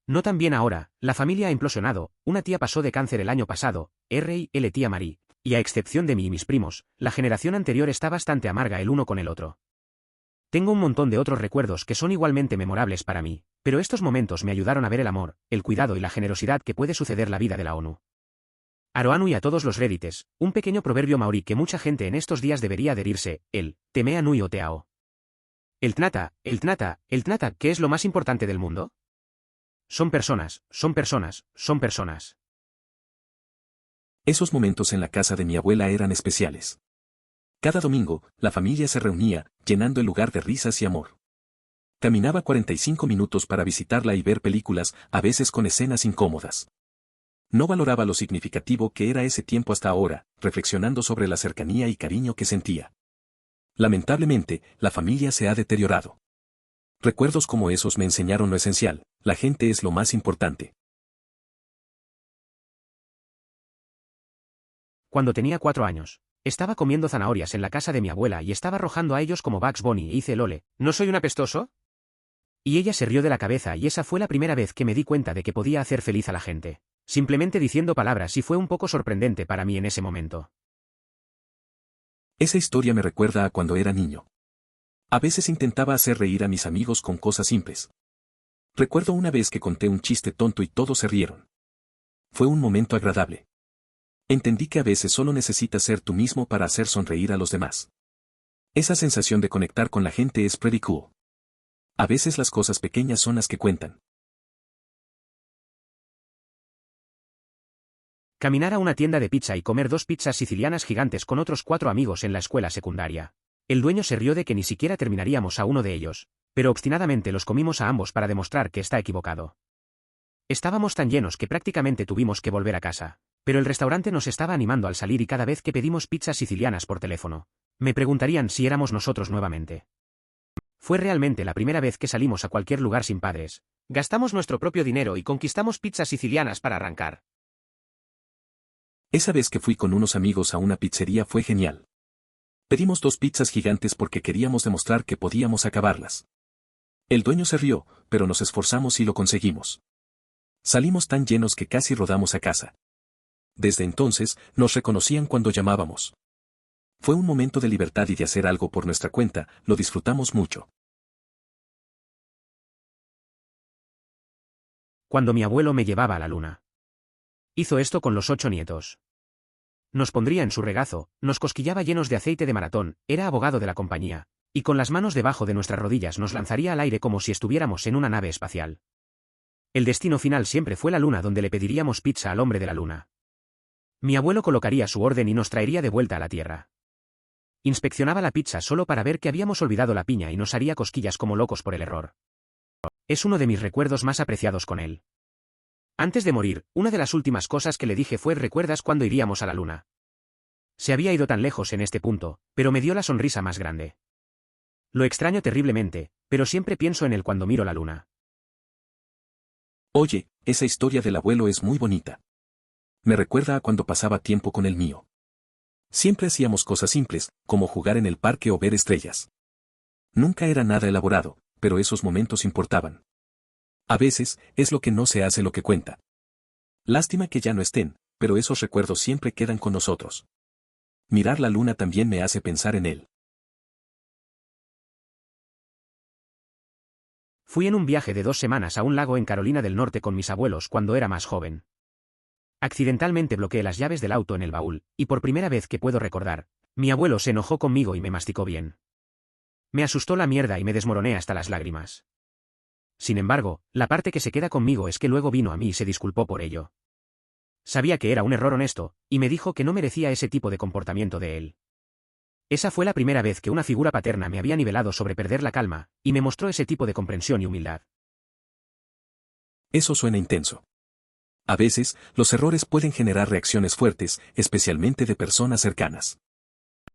No tan bien ahora, la familia ha implosionado, una tía pasó de cáncer el año pasado, R.I.L. tía Marie, y a excepción de mí y mis primos, la generación anterior está bastante amarga el uno con el otro. Tengo un montón de otros recuerdos que son igualmente memorables para mí, pero estos momentos me ayudaron a ver el amor, el cuidado y la generosidad que puede suceder la vida de la ONU. Aroanu y a todos los reddites, un pequeño proverbio maorí que mucha gente en estos días debería adherirse, el temea nui o teao. El tnata, ¿qué es lo más importante del mundo? Son personas, son personas, son personas. Esos momentos en la casa de mi abuela eran especiales. Cada domingo, la familia se reunía, llenando el lugar de risas y amor. Caminaba 45 minutos para visitarla y ver películas, a veces con escenas incómodas. No valoraba lo significativo que era ese tiempo hasta ahora, reflexionando sobre la cercanía y cariño que sentía. Lamentablemente, la familia se ha deteriorado. Recuerdos como esos me enseñaron lo esencial, la gente es lo más importante. Cuando tenía 4 años, estaba comiendo zanahorias en la casa de mi abuela y estaba arrojando a ellos como Bugs Bunny e hice lole, ¿no soy un apestoso? Y ella se rió de la cabeza y esa fue la primera vez que me di cuenta de que podía hacer feliz a la gente. Simplemente diciendo palabras y fue un poco sorprendente para mí en ese momento. Esa historia me recuerda a cuando era niño. A veces intentaba hacer reír a mis amigos con cosas simples. Recuerdo una vez que conté un chiste tonto y todos se rieron. Fue un momento agradable. Entendí que a veces solo necesitas ser tú mismo para hacer sonreír a los demás. Esa sensación de conectar con la gente es pretty cool. A veces las cosas pequeñas son las que cuentan. Caminar a una tienda de pizza y comer 2 pizzas sicilianas gigantes con otros 4 amigos en la escuela secundaria. El dueño se rió de que ni siquiera terminaríamos a uno de ellos, pero obstinadamente los comimos a ambos para demostrar que está equivocado. Estábamos tan llenos que prácticamente tuvimos que volver a casa, pero el restaurante nos estaba animando al salir y cada vez que pedimos pizzas sicilianas por teléfono, me preguntarían si éramos nosotros nuevamente. Fue realmente la primera vez que salimos a cualquier lugar sin padres. Gastamos nuestro propio dinero y conquistamos pizzas sicilianas para arrancar. Esa vez que fui con unos amigos a una pizzería fue genial. Pedimos 2 pizzas gigantes porque queríamos demostrar que podíamos acabarlas. El dueño se rió, pero nos esforzamos y lo conseguimos. Salimos tan llenos que casi rodamos a casa. Desde entonces, nos reconocían cuando llamábamos. Fue un momento de libertad y de hacer algo por nuestra cuenta, lo disfrutamos mucho. Cuando mi abuelo me llevaba a la luna. Hizo esto con los 8 nietos. Nos pondría en su regazo, nos cosquillaba llenos de aceite de maratón, era abogado de la compañía, y con las manos debajo de nuestras rodillas nos lanzaría al aire como si estuviéramos en una nave espacial. El destino final siempre fue la luna donde le pediríamos pizza al hombre de la luna. Mi abuelo colocaría su orden y nos traería de vuelta a la Tierra. Inspeccionaba la pizza solo para ver que habíamos olvidado la piña y nos haría cosquillas como locos por el error. Es uno de mis recuerdos más apreciados con él. Antes de morir, una de las últimas cosas que le dije fue ¿recuerdas cuándo iríamos a la luna? Se había ido tan lejos en este punto, pero me dio la sonrisa más grande. Lo extraño terriblemente, pero siempre pienso en él cuando miro la luna. Oye, esa historia del abuelo es muy bonita. Me recuerda a cuando pasaba tiempo con el mío. Siempre hacíamos cosas simples, como jugar en el parque o ver estrellas. Nunca era nada elaborado, pero esos momentos importaban. A veces, es lo que no se hace lo que cuenta. Lástima que ya no estén, pero esos recuerdos siempre quedan con nosotros. Mirar la luna también me hace pensar en él. Fui en un viaje de 2 semanas a un lago en Carolina del Norte con mis abuelos cuando era más joven. Accidentalmente bloqueé las llaves del auto en el baúl, y por primera vez que puedo recordar, mi abuelo se enojó conmigo y me masticó bien. Me asustó la mierda y me desmoroné hasta las lágrimas. Sin embargo, la parte que se queda conmigo es que luego vino a mí y se disculpó por ello. Sabía que era un error honesto, y me dijo que no merecía ese tipo de comportamiento de él. Esa fue la primera vez que una figura paterna me había nivelado sobre perder la calma, y me mostró ese tipo de comprensión y humildad. Eso suena intenso. A veces, los errores pueden generar reacciones fuertes, especialmente de personas cercanas.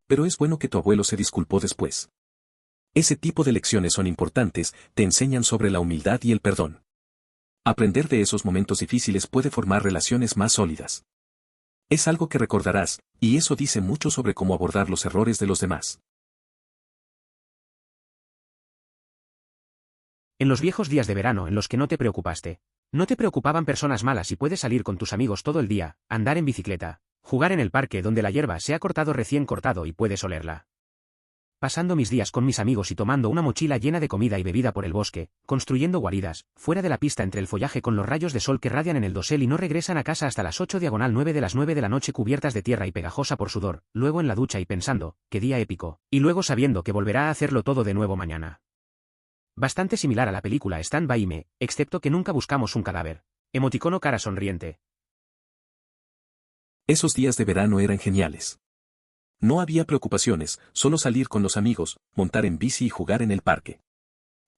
Pero es bueno que tu abuelo se disculpó después. Ese tipo de lecciones son importantes, te enseñan sobre la humildad y el perdón. Aprender de esos momentos difíciles puede formar relaciones más sólidas. Es algo que recordarás, y eso dice mucho sobre cómo abordar los errores de los demás. En los viejos días de verano en los que no te preocupaste, no te preocupaban personas malas y puedes salir con tus amigos todo el día, andar en bicicleta, jugar en el parque donde la hierba se ha cortado recién cortado y puedes olerla. Pasando mis días con mis amigos y tomando una mochila llena de comida y bebida por el bosque, construyendo guaridas, fuera de la pista entre el follaje con los rayos de sol que radian en el dosel y no regresan a casa hasta las 8:09 de las 9 de la noche cubiertas de tierra y pegajosa por sudor, luego en la ducha y pensando, qué día épico, y luego sabiendo que volverá a hacerlo todo de nuevo mañana. Bastante similar a la película Stand By Me, excepto que nunca buscamos un cadáver. Emoticono cara sonriente. Esos días de verano eran geniales. No había preocupaciones, solo salir con los amigos, montar en bici y jugar en el parque.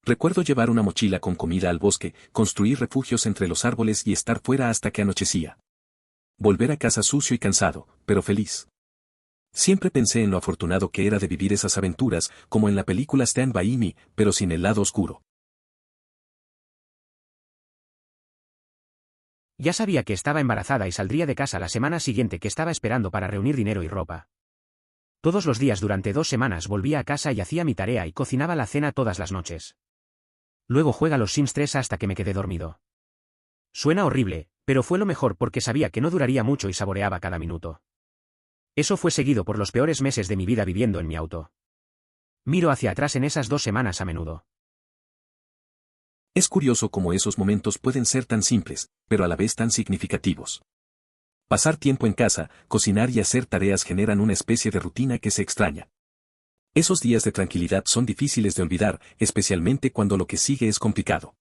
Recuerdo llevar una mochila con comida al bosque, construir refugios entre los árboles y estar fuera hasta que anochecía. Volver a casa sucio y cansado, pero feliz. Siempre pensé en lo afortunado que era de vivir esas aventuras, como en la película Stand By Me, pero sin el lado oscuro. Ya sabía que estaba embarazada y saldría de casa la semana siguiente que estaba esperando para reunir dinero y ropa. Todos los días durante 2 semanas volvía a casa y hacía mi tarea y cocinaba la cena todas las noches. Luego juega los Sims 3 hasta que me quedé dormido. Suena horrible, pero fue lo mejor porque sabía que no duraría mucho y saboreaba cada minuto. Eso fue seguido por los peores meses de mi vida viviendo en mi auto. Miro hacia atrás en esas 2 semanas a menudo. Es curioso cómo esos momentos pueden ser tan simples, pero a la vez tan significativos. Pasar tiempo en casa, cocinar y hacer tareas generan una especie de rutina que se extraña. Esos días de tranquilidad son difíciles de olvidar, especialmente cuando lo que sigue es complicado.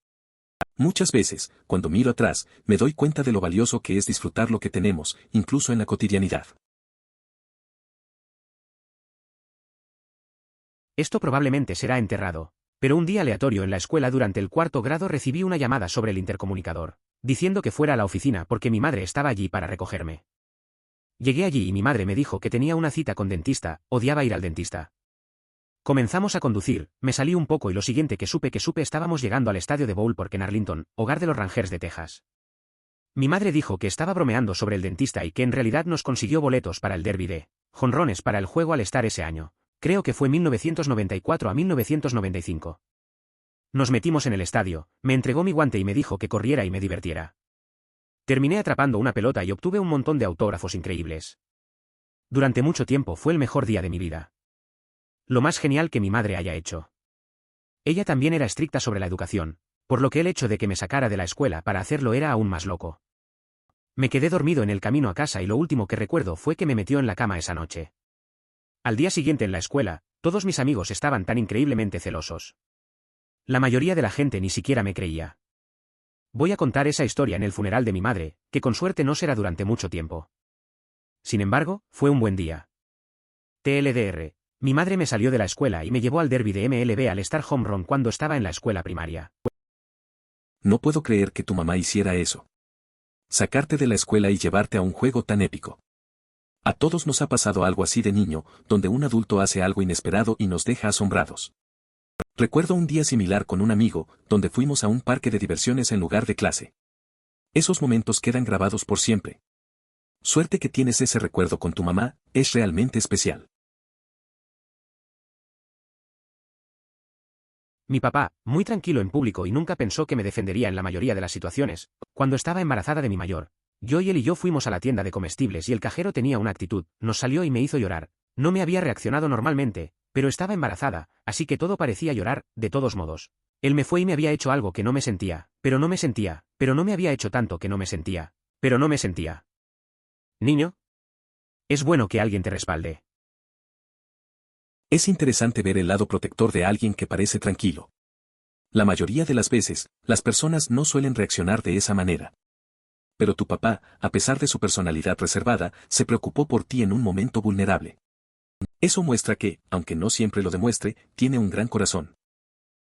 Muchas veces, cuando miro atrás, me doy cuenta de lo valioso que es disfrutar lo que tenemos, incluso en la cotidianidad. Esto probablemente será enterrado, pero un día aleatorio en la escuela durante el 4º grado recibí una llamada sobre el intercomunicador, diciendo que fuera a la oficina porque mi madre estaba allí para recogerme. Llegué allí y mi madre me dijo que tenía una cita con dentista, odiaba ir al dentista. Comenzamos a conducir, me salí un poco y lo siguiente que supe estábamos llegando al estadio de Ballpark en Arlington, hogar de los Rangers de Texas. Mi madre dijo que estaba bromeando sobre el dentista y que en realidad nos consiguió boletos para el derbi de jonrones para el juego al estar ese año. Creo que fue 1994 a 1995. Nos metimos en el estadio, me entregó mi guante y me dijo que corriera y me divirtiera. Terminé atrapando una pelota y obtuve un montón de autógrafos increíbles. Durante mucho tiempo fue el mejor día de mi vida. Lo más genial que mi madre haya hecho. Ella también era estricta sobre la educación, por lo que el hecho de que me sacara de la escuela para hacerlo era aún más loco. Me quedé dormido en el camino a casa y lo último que recuerdo fue que me metió en la cama esa noche. Al día siguiente en la escuela, todos mis amigos estaban tan increíblemente celosos. La mayoría de la gente ni siquiera me creía. Voy a contar esa historia en el funeral de mi madre, que con suerte no será durante mucho tiempo. Sin embargo, fue un buen día. TLDR. Mi madre me salió de la escuela y me llevó al derbi de MLB al estar home run cuando estaba en la escuela primaria. No puedo creer que tu mamá hiciera eso. Sacarte de la escuela y llevarte a un juego tan épico. A todos nos ha pasado algo así de niño, donde un adulto hace algo inesperado y nos deja asombrados. Recuerdo un día similar con un amigo, donde fuimos a un parque de diversiones en lugar de clase. Esos momentos quedan grabados por siempre. Suerte que tienes ese recuerdo con tu mamá, es realmente especial. Mi papá, muy tranquilo en público y nunca pensó que me defendería en la mayoría de las situaciones, cuando estaba embarazada de mi mayor. Él y yo fuimos a la tienda de comestibles y el cajero tenía una actitud, nos salió y me hizo llorar. No me había reaccionado normalmente, pero estaba embarazada, así que todo parecía llorar, de todos modos. Él me fue y me había hecho algo que no me sentía, pero no me sentía, pero no me había hecho tanto que no me sentía, pero no me sentía. Niño, es bueno que alguien te respalde. Es interesante ver el lado protector de alguien que parece tranquilo. La mayoría de las veces, las personas no suelen reaccionar de esa manera. Pero tu papá, a pesar de su personalidad reservada, se preocupó por ti en un momento vulnerable. Eso muestra que, aunque no siempre lo demuestre, tiene un gran corazón.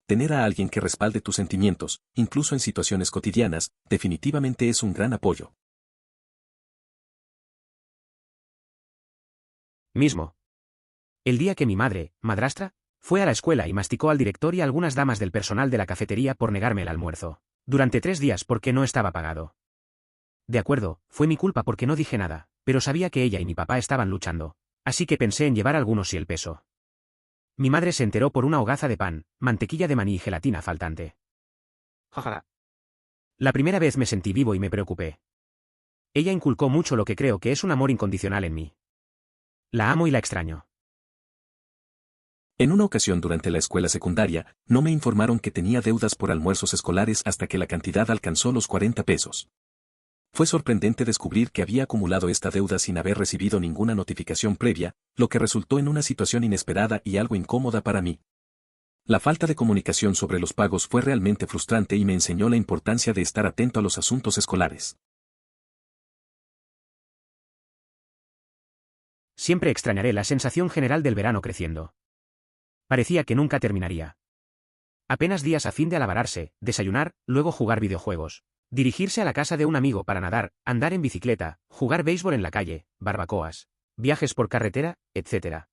Tener a alguien que respalde tus sentimientos, incluso en situaciones cotidianas, definitivamente es un gran apoyo. Mismo. El día que mi madre, madrastra, fue a la escuela y masticó al director y a algunas damas del personal de la cafetería por negarme el almuerzo. Durante 3 días porque no estaba pagado. De acuerdo, fue mi culpa porque no dije nada, pero sabía que ella y mi papá estaban luchando. Así que pensé en llevar algunos y el peso. Mi madre se enteró por una hogaza de pan, mantequilla de maní y gelatina faltante. Jaja. La primera vez me sentí vivo y me preocupé. Ella inculcó mucho lo que creo que es un amor incondicional en mí. La amo y la extraño. En una ocasión durante la escuela secundaria, no me informaron que tenía deudas por almuerzos escolares hasta que la cantidad alcanzó los 40 pesos. Fue sorprendente descubrir que había acumulado esta deuda sin haber recibido ninguna notificación previa, lo que resultó en una situación inesperada y algo incómoda para mí. La falta de comunicación sobre los pagos fue realmente frustrante y me enseñó la importancia de estar atento a los asuntos escolares. Siempre extrañaré la sensación general del verano creciendo. Parecía que nunca terminaría. Apenas días a fin de alabararse, desayunar, luego jugar videojuegos, dirigirse a la casa de un amigo para nadar, andar en bicicleta, jugar béisbol en la calle, barbacoas, viajes por carretera, etc.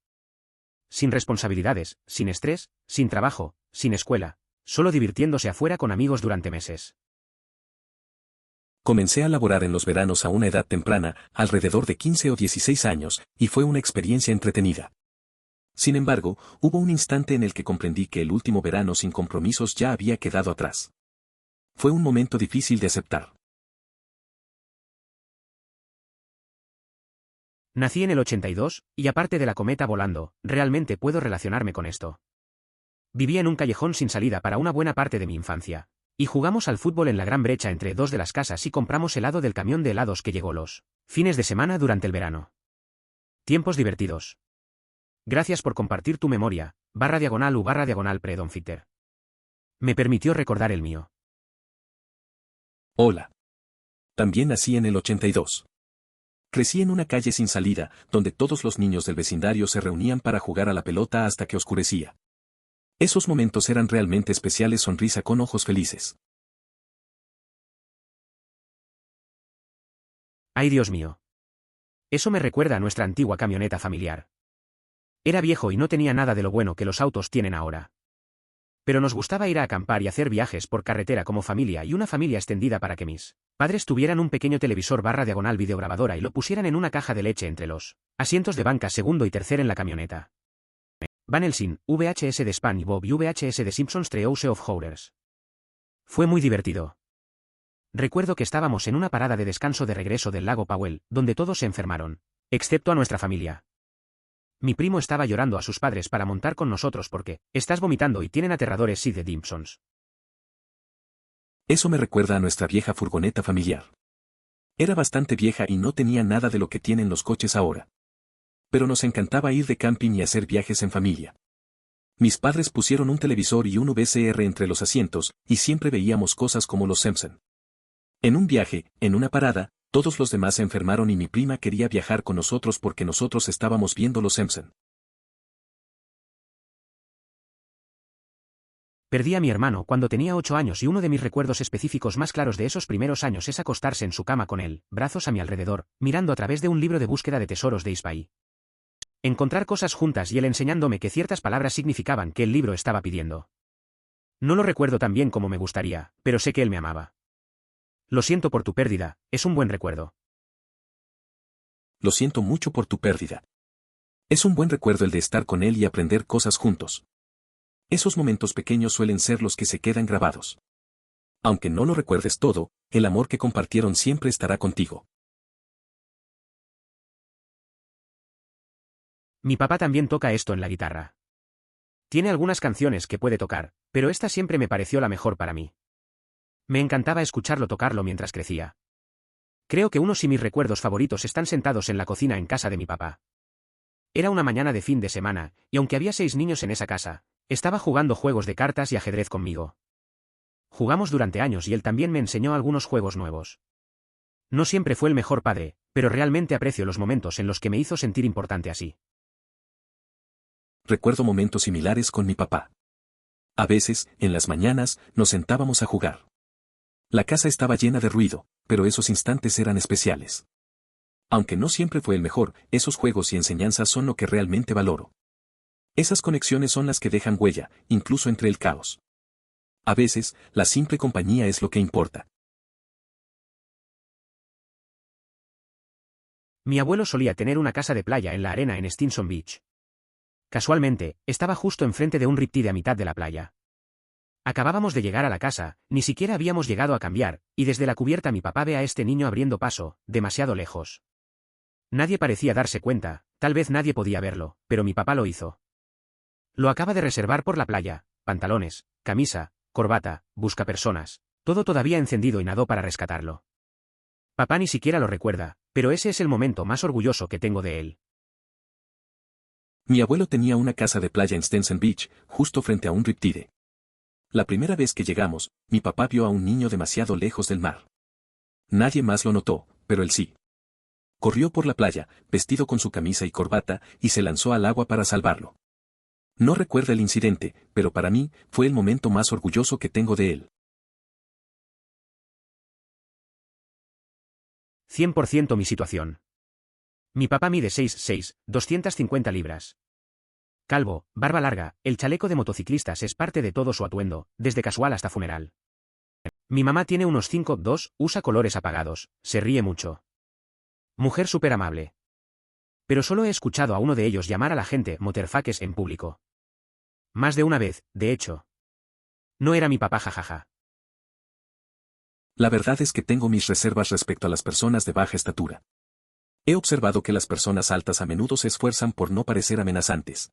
Sin responsabilidades, sin estrés, sin trabajo, sin escuela, solo divirtiéndose afuera con amigos durante meses. Comencé a laborar en los veranos a una edad temprana, alrededor de 15 o 16 años, y fue una experiencia entretenida. Sin embargo, hubo un instante en el que comprendí que el último verano sin compromisos ya había quedado atrás. Fue un momento difícil de aceptar. Nací en el 82, y aparte de la cometa volando, realmente puedo relacionarme con esto. Viví en un callejón sin salida para una buena parte de mi infancia. Y jugamos al fútbol en la gran brecha entre dos de las casas y compramos helado del camión de helados que llegó los fines de semana durante el verano. Tiempos divertidos. Gracias por compartir tu memoria, /u/predonfitter. Me permitió recordar el mío. Hola. También nací en el 82. Crecí en una calle sin salida, donde todos los niños del vecindario se reunían para jugar a la pelota hasta que oscurecía. Esos momentos eran realmente especiales, sonrisa con ojos felices. Ay, Dios mío. Eso me recuerda a nuestra antigua camioneta familiar. Era viejo y no tenía nada de lo bueno que los autos tienen ahora. Pero nos gustaba ir a acampar y hacer viajes por carretera como familia y una familia extendida para que mis padres tuvieran un pequeño televisor /videograbadora y lo pusieran en una caja de leche entre los asientos de banca segundo y tercer en la camioneta. Van Helsing, VHS de Span y Bob y VHS de Simpsons Treehouse of Horrors. Fue muy divertido. Recuerdo que estábamos en una parada de descanso de regreso del lago Powell, donde todos se enfermaron, excepto a nuestra familia. Mi primo estaba llorando a sus padres para montar con nosotros porque estás vomitando y tienen aterradores Sid de Simpsons. Eso me recuerda a nuestra vieja furgoneta familiar. Era bastante vieja y no tenía nada de lo que tienen los coches ahora. Pero nos encantaba ir de camping y hacer viajes en familia. Mis padres pusieron un televisor y un VCR entre los asientos, y siempre veíamos cosas como los Simpson. En un viaje, en una parada, todos los demás se enfermaron y mi prima quería viajar con nosotros porque nosotros estábamos viendo los Simpson. Perdí a mi hermano cuando tenía 8 años y uno de mis recuerdos específicos más claros de esos primeros años es acostarse en su cama con él, brazos a mi alrededor, mirando a través de un libro de búsqueda de tesoros de Ispay. Encontrar cosas juntas y él enseñándome que ciertas palabras significaban que el libro estaba pidiendo. No lo recuerdo tan bien como me gustaría, pero sé que él me amaba. Lo siento por tu pérdida, es un buen recuerdo. Lo siento mucho por tu pérdida. Es un buen recuerdo el de estar con él y aprender cosas juntos. Esos momentos pequeños suelen ser los que se quedan grabados. Aunque no lo recuerdes todo, el amor que compartieron siempre estará contigo. Mi papá también toca esto en la guitarra. Tiene algunas canciones que puede tocar, pero esta siempre me pareció la mejor para mí. Me encantaba escucharlo tocarlo mientras crecía. Creo que unos de mis recuerdos favoritos están sentados en la cocina en casa de mi papá. Era una mañana de fin de semana, y aunque había 6 niños en esa casa, estaba jugando juegos de cartas y ajedrez conmigo. Jugamos durante años y él también me enseñó algunos juegos nuevos. No siempre fue el mejor padre, pero realmente aprecio los momentos en los que me hizo sentir importante así. Recuerdo momentos similares con mi papá. A veces, en las mañanas, nos sentábamos a jugar. La casa estaba llena de ruido, pero esos instantes eran especiales. Aunque no siempre fue el mejor, esos juegos y enseñanzas son lo que realmente valoro. Esas conexiones son las que dejan huella, incluso entre el caos. A veces, la simple compañía es lo que importa. Mi abuelo solía tener una casa de playa en la arena en Stinson Beach. Casualmente, estaba justo enfrente de un riptide a mitad de la playa. Acabábamos de llegar a la casa, ni siquiera habíamos llegado a cambiar, y desde la cubierta mi papá ve a este niño abriendo paso, demasiado lejos. Nadie parecía darse cuenta, tal vez nadie podía verlo, pero mi papá lo hizo. Lo acaba de reservar por la playa, pantalones, camisa, corbata, buscapersonas, todo todavía encendido y nadó para rescatarlo. Papá ni siquiera lo recuerda, pero ese es el momento más orgulloso que tengo de él. Mi abuelo tenía una casa de playa en Stinson Beach, justo frente a un riptide. La primera vez que llegamos, mi papá vio a un niño demasiado lejos del mar. Nadie más lo notó, pero él sí. Corrió por la playa, vestido con su camisa y corbata, y se lanzó al agua para salvarlo. No recuerda el incidente, pero para mí, fue el momento más orgulloso que tengo de él. 100% mi situación. Mi papá mide 6'6", 250 libras. Calvo, barba larga, el chaleco de motociclistas es parte de todo su atuendo, desde casual hasta funeral. Mi mamá tiene unos 5'2", usa colores apagados, se ríe mucho. Mujer súper amable. Pero solo he escuchado a uno de ellos llamar a la gente motherfuckers en público. Más de una vez, de hecho. No era mi papá jajaja. La verdad es que tengo mis reservas respecto a las personas de baja estatura. He observado que las personas altas a menudo se esfuerzan por no parecer amenazantes.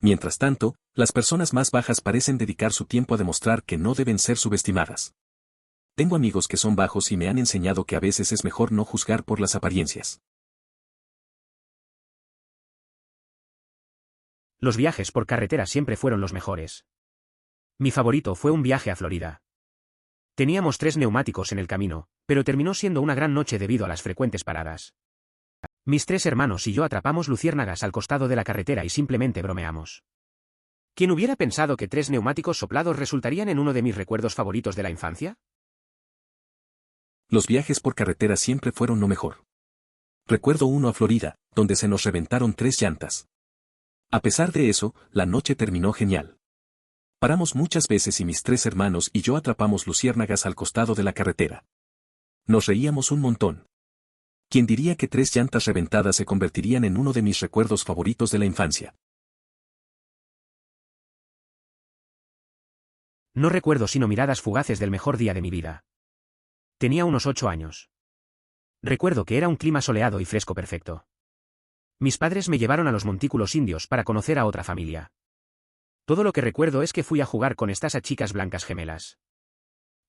Mientras tanto, las personas más bajas parecen dedicar su tiempo a demostrar que no deben ser subestimadas. Tengo amigos que son bajos y me han enseñado que a veces es mejor no juzgar por las apariencias. Los viajes por carretera siempre fueron los mejores. Mi favorito fue un viaje a Florida. Teníamos 3 neumáticos en el camino, pero terminó siendo una gran noche debido a las frecuentes paradas. Mis 3 hermanos y yo atrapamos luciérnagas al costado de la carretera y simplemente bromeamos. ¿Quién hubiera pensado que 3 neumáticos soplados resultarían en uno de mis recuerdos favoritos de la infancia? Los viajes por carretera siempre fueron lo mejor. Recuerdo uno a Florida, donde se nos reventaron 3 llantas. A pesar de eso, la noche terminó genial. Paramos muchas veces y mis 3 hermanos y yo atrapamos luciérnagas al costado de la carretera. Nos reíamos un montón. ¿Quién diría que 3 llantas reventadas se convertirían en uno de mis recuerdos favoritos de la infancia? No recuerdo sino miradas fugaces del mejor día de mi vida. Tenía unos 8 años. Recuerdo que era un clima soleado y fresco perfecto. Mis padres me llevaron a los montículos indios para conocer a otra familia. Todo lo que recuerdo es que fui a jugar con estas chicas blancas gemelas.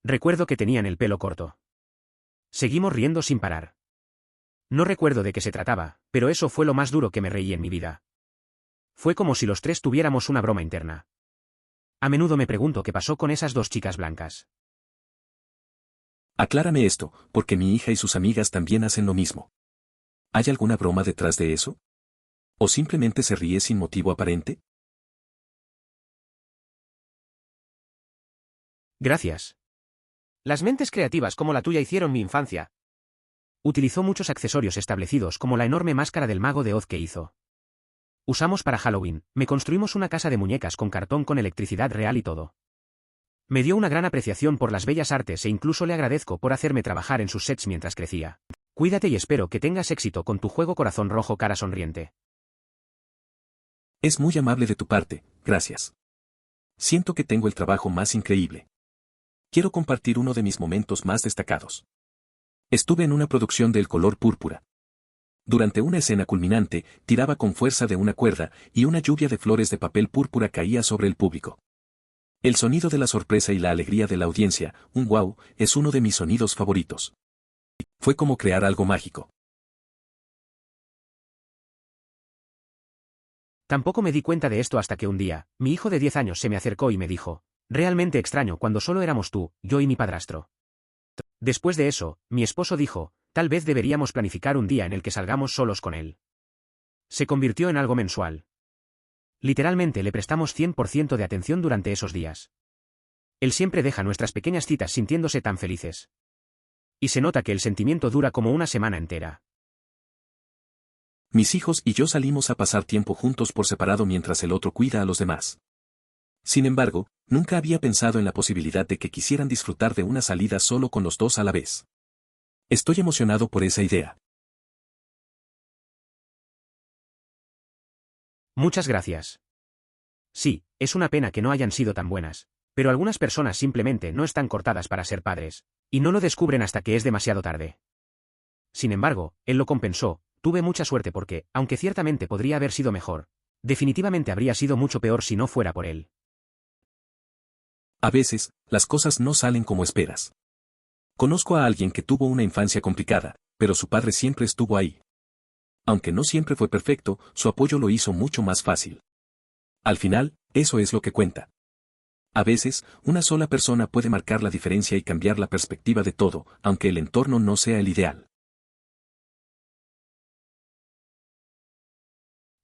Recuerdo que tenían el pelo corto. Seguimos riendo sin parar. No recuerdo de qué se trataba, pero eso fue lo más duro que me reí en mi vida. Fue como si los 3 tuviéramos una broma interna. A menudo me pregunto qué pasó con esas 2 chicas blancas. Aclárame esto, porque mi hija y sus amigas también hacen lo mismo. ¿Hay alguna broma detrás de eso? ¿O simplemente se ríe sin motivo aparente? Gracias. Las mentes creativas como la tuya hicieron mi infancia. Utilizó muchos accesorios establecidos como la enorme máscara del mago de Oz que hizo. Usamos para Halloween, me construimos una casa de muñecas con cartón con electricidad real y todo. Me dio una gran apreciación por las bellas artes e incluso le agradezco por hacerme trabajar en sus sets mientras crecía. Cuídate y espero que tengas éxito con tu juego corazón rojo cara sonriente. Es muy amable de tu parte, gracias. Siento que tengo el trabajo más increíble. Quiero compartir uno de mis momentos más destacados. Estuve en una producción de El color púrpura. Durante una escena culminante, tiraba con fuerza de una cuerda y una lluvia de flores de papel púrpura caía sobre el público. El sonido de la sorpresa y la alegría de la audiencia, un wow, es uno de mis sonidos favoritos. Fue como crear algo mágico. Tampoco me di cuenta de esto hasta que un día, mi hijo de 10 años se me acercó y me dijo, realmente extraño cuando solo éramos tú, yo y mi padrastro. Después de eso, mi esposo dijo, tal vez deberíamos planificar un día en el que salgamos solos con él. Se convirtió en algo mensual. Literalmente le prestamos 100% de atención durante esos días. Él siempre deja nuestras pequeñas citas sintiéndose tan felices. Y se nota que el sentimiento dura como una semana entera. Mis hijos y yo salimos a pasar tiempo juntos por separado mientras el otro cuida a los demás. Sin embargo, nunca había pensado en la posibilidad de que quisieran disfrutar de una salida solo con los dos a la vez. Estoy emocionado por esa idea. Muchas gracias. Sí, es una pena que no hayan sido tan buenas, pero algunas personas simplemente no están cortadas para ser padres, y no lo descubren hasta que es demasiado tarde. Sin embargo, él lo compensó, tuve mucha suerte porque, aunque ciertamente podría haber sido mejor, definitivamente habría sido mucho peor si no fuera por él. A veces, las cosas no salen como esperas. Conozco a alguien que tuvo una infancia complicada, pero su padre siempre estuvo ahí. Aunque no siempre fue perfecto, su apoyo lo hizo mucho más fácil. Al final, eso es lo que cuenta. A veces, una sola persona puede marcar la diferencia y cambiar la perspectiva de todo, aunque el entorno no sea el ideal.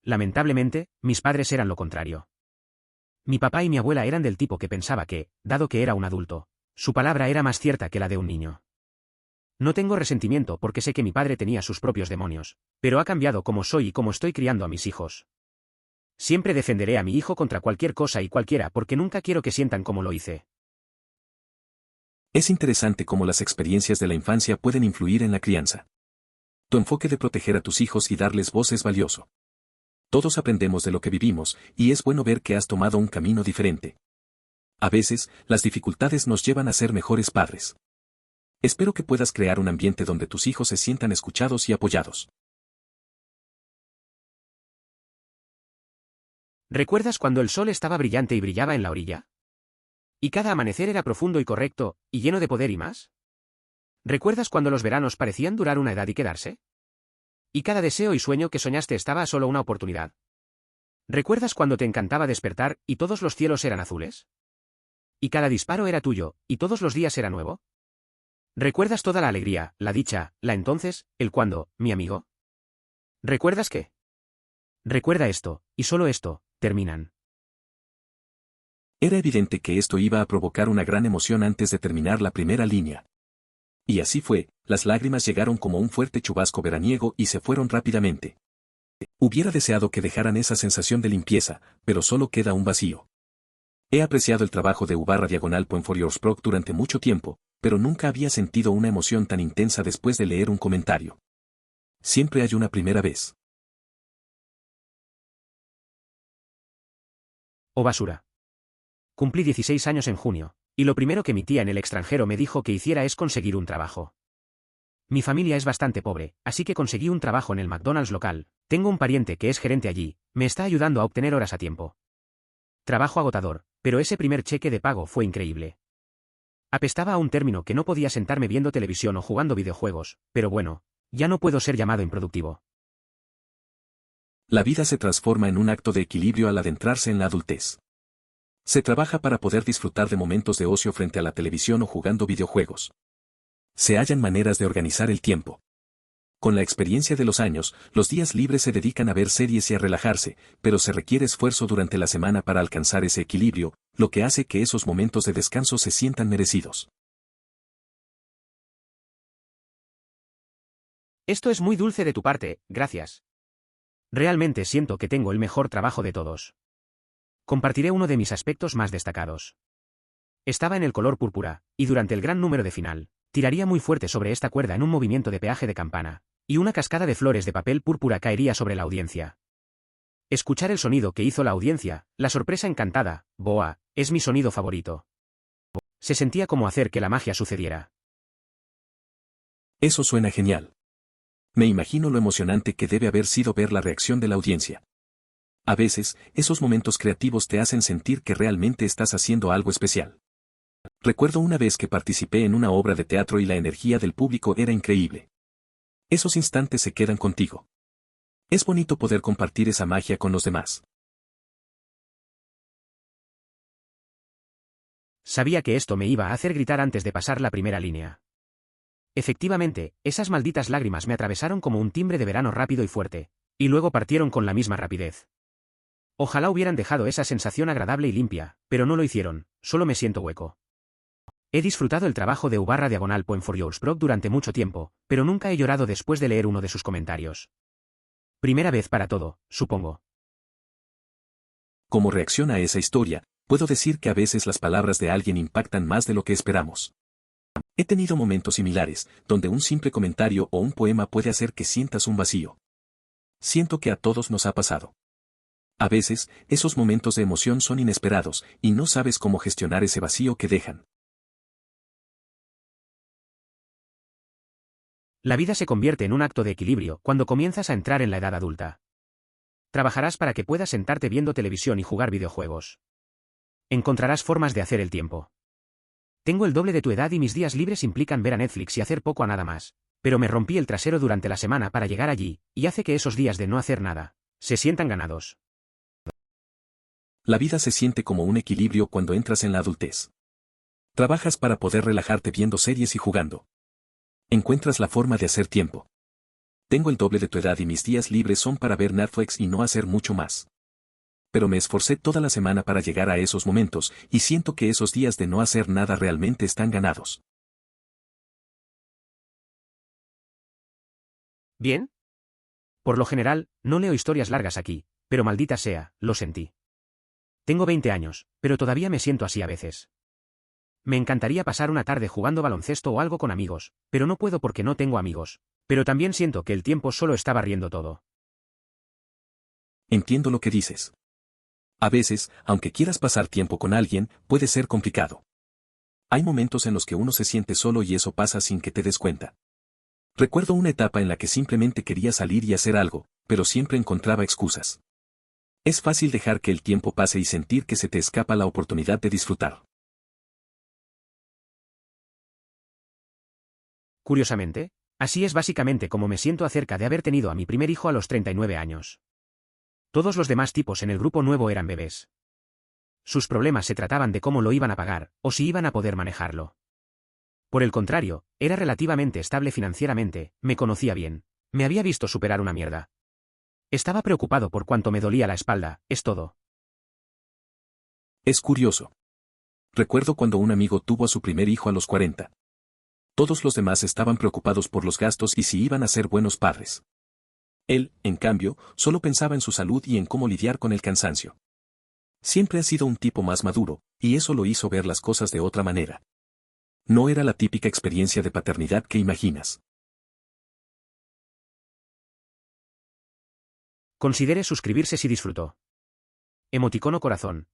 Lamentablemente, mis padres eran lo contrario. Mi papá y mi abuela eran del tipo que pensaba que, dado que era un adulto, su palabra era más cierta que la de un niño. No tengo resentimiento porque sé que mi padre tenía sus propios demonios, pero ha cambiado como soy y como estoy criando a mis hijos. Siempre defenderé a mi hijo contra cualquier cosa y cualquiera porque nunca quiero que sientan como lo hice. Es interesante cómo las experiencias de la infancia pueden influir en la crianza. Tu enfoque de proteger a tus hijos y darles voz es valioso. Todos aprendemos de lo que vivimos, y es bueno ver que has tomado un camino diferente. A veces, las dificultades nos llevan a ser mejores padres. Espero que puedas crear un ambiente donde tus hijos se sientan escuchados y apoyados. ¿Recuerdas cuando el sol estaba brillante y brillaba en la orilla? Y cada amanecer era profundo y correcto, y lleno de poder y más. ¿Recuerdas cuando los veranos parecían durar una edad y quedarse? Y cada deseo y sueño que soñaste estaba a solo una oportunidad. ¿Recuerdas cuando te encantaba despertar y todos los cielos eran azules? Y cada disparo era tuyo, y todos los días era nuevo. ¿Recuerdas toda la alegría, la dicha, la entonces, el cuándo, mi amigo? ¿Recuerdas qué? Recuerda esto, y solo esto, terminan. Era evidente que esto iba a provocar una gran emoción antes de terminar la primera línea. Y así fue, las lágrimas llegaron como un fuerte chubasco veraniego y se fueron rápidamente. Hubiera deseado que dejaran esa sensación de limpieza, pero solo queda un vacío. He apreciado el trabajo de /Point4YoursProc durante mucho tiempo, pero nunca había sentido una emoción tan intensa después de leer un comentario. Siempre hay una primera vez. Oh basura. Cumplí 16 años en junio, y lo primero que mi tía en el extranjero me dijo que hiciera es conseguir un trabajo. Mi familia es bastante pobre, así que conseguí un trabajo en el McDonald's local, tengo un pariente que es gerente allí, me está ayudando a obtener horas a tiempo. Trabajo agotador, pero ese primer cheque de pago fue increíble. Apestaba a un término que no podía sentarme viendo televisión o jugando videojuegos, pero bueno, ya no puedo ser llamado improductivo. La vida se transforma en un acto de equilibrio al adentrarse en la adultez. Se trabaja para poder disfrutar de momentos de ocio frente a la televisión o jugando videojuegos. Se hallan maneras de organizar el tiempo. Con la experiencia de los años, los días libres se dedican a ver series y a relajarse, pero se requiere esfuerzo durante la semana para alcanzar ese equilibrio, lo que hace que esos momentos de descanso se sientan merecidos. Esto es muy dulce de tu parte, gracias. Realmente siento que tengo el mejor trabajo de todos. Compartiré uno de mis aspectos más destacados. Estaba en el color púrpura, y durante el gran número de final, tiraría muy fuerte sobre esta cuerda en un movimiento de peaje de campana, y una cascada de flores de papel púrpura caería sobre la audiencia. Escuchar el sonido que hizo la audiencia, la sorpresa encantada, boa, Es mi sonido favorito. Se sentía como hacer que la magia sucediera. Eso suena genial. Me imagino lo emocionante que debe haber sido ver la reacción de la audiencia. A veces, esos momentos creativos te hacen sentir que realmente estás haciendo algo especial. Recuerdo una vez que participé en una obra de teatro y la energía del público era increíble. Esos instantes se quedan contigo. Es bonito poder compartir esa magia con los demás. Sabía que esto me iba a hacer gritar antes de pasar la primera línea. Efectivamente, esas malditas lágrimas me atravesaron como un timbre de verano rápido y fuerte, y luego partieron con la misma rapidez. Ojalá hubieran dejado esa sensación agradable y limpia, pero no lo hicieron, solo me siento hueco. He disfrutado el trabajo de U/Poem4Yoursproc durante mucho tiempo, pero nunca he llorado después de leer uno de sus comentarios. Primera vez para todo, supongo. Como reacción a esa historia, puedo decir que a veces las palabras de alguien impactan más de lo que esperamos. He tenido momentos similares, donde un simple comentario o un poema puede hacer que sientas un vacío. Siento que a todos nos ha pasado. A veces, esos momentos de emoción son inesperados, y no sabes cómo gestionar ese vacío que dejan. La vida se convierte en un acto de equilibrio cuando comienzas a entrar en la edad adulta. Trabajarás para que puedas sentarte viendo televisión y jugar videojuegos. Encontrarás formas de hacer el tiempo. Tengo el doble de tu edad y mis días libres implican ver a Netflix y hacer poco a nada más, pero me rompí el trasero durante la semana para llegar allí, y hace que esos días de no hacer nada se sientan ganados. La vida se siente como un equilibrio cuando entras en la adultez. Trabajas para poder relajarte viendo series y jugando. Encuentras la forma de hacer tiempo. Tengo el doble de tu edad y mis días libres son para ver Netflix y no hacer mucho más. Pero me esforcé toda la semana para llegar a esos momentos, y siento que esos días de no hacer nada realmente están ganados. ¿Bien? Por lo general, no leo historias largas aquí, pero maldita sea, lo sentí. Tengo 20 años, pero todavía me siento así a veces. Me encantaría pasar una tarde jugando baloncesto o algo con amigos, pero no puedo porque no tengo amigos. Pero también siento que el tiempo solo está barriendo todo. Entiendo lo que dices. A veces, aunque quieras pasar tiempo con alguien, puede ser complicado. Hay momentos en los que uno se siente solo y eso pasa sin que te des cuenta. Recuerdo una etapa en la que simplemente quería salir y hacer algo, pero siempre encontraba excusas. Es fácil dejar que el tiempo pase y sentir que se te escapa la oportunidad de disfrutar. Curiosamente, así es básicamente como me siento acerca de haber tenido a mi primer hijo a los 39 años. Todos los demás tipos en el grupo nuevo eran bebés. Sus problemas se trataban de cómo lo iban a pagar, o si iban a poder manejarlo. Por el contrario, era relativamente estable financieramente, me conocía bien, me había visto superar una mierda. Estaba preocupado por cuánto me dolía la espalda, es todo. Es curioso. Recuerdo cuando un amigo tuvo a su primer hijo a los 40. Todos los demás estaban preocupados por los gastos y si iban a ser buenos padres. Él, en cambio, solo pensaba en su salud y en cómo lidiar con el cansancio. Siempre ha sido un tipo más maduro, y eso lo hizo ver las cosas de otra manera. No era la típica experiencia de paternidad que imaginas. Considere suscribirse si disfrutó. Emoticono corazón.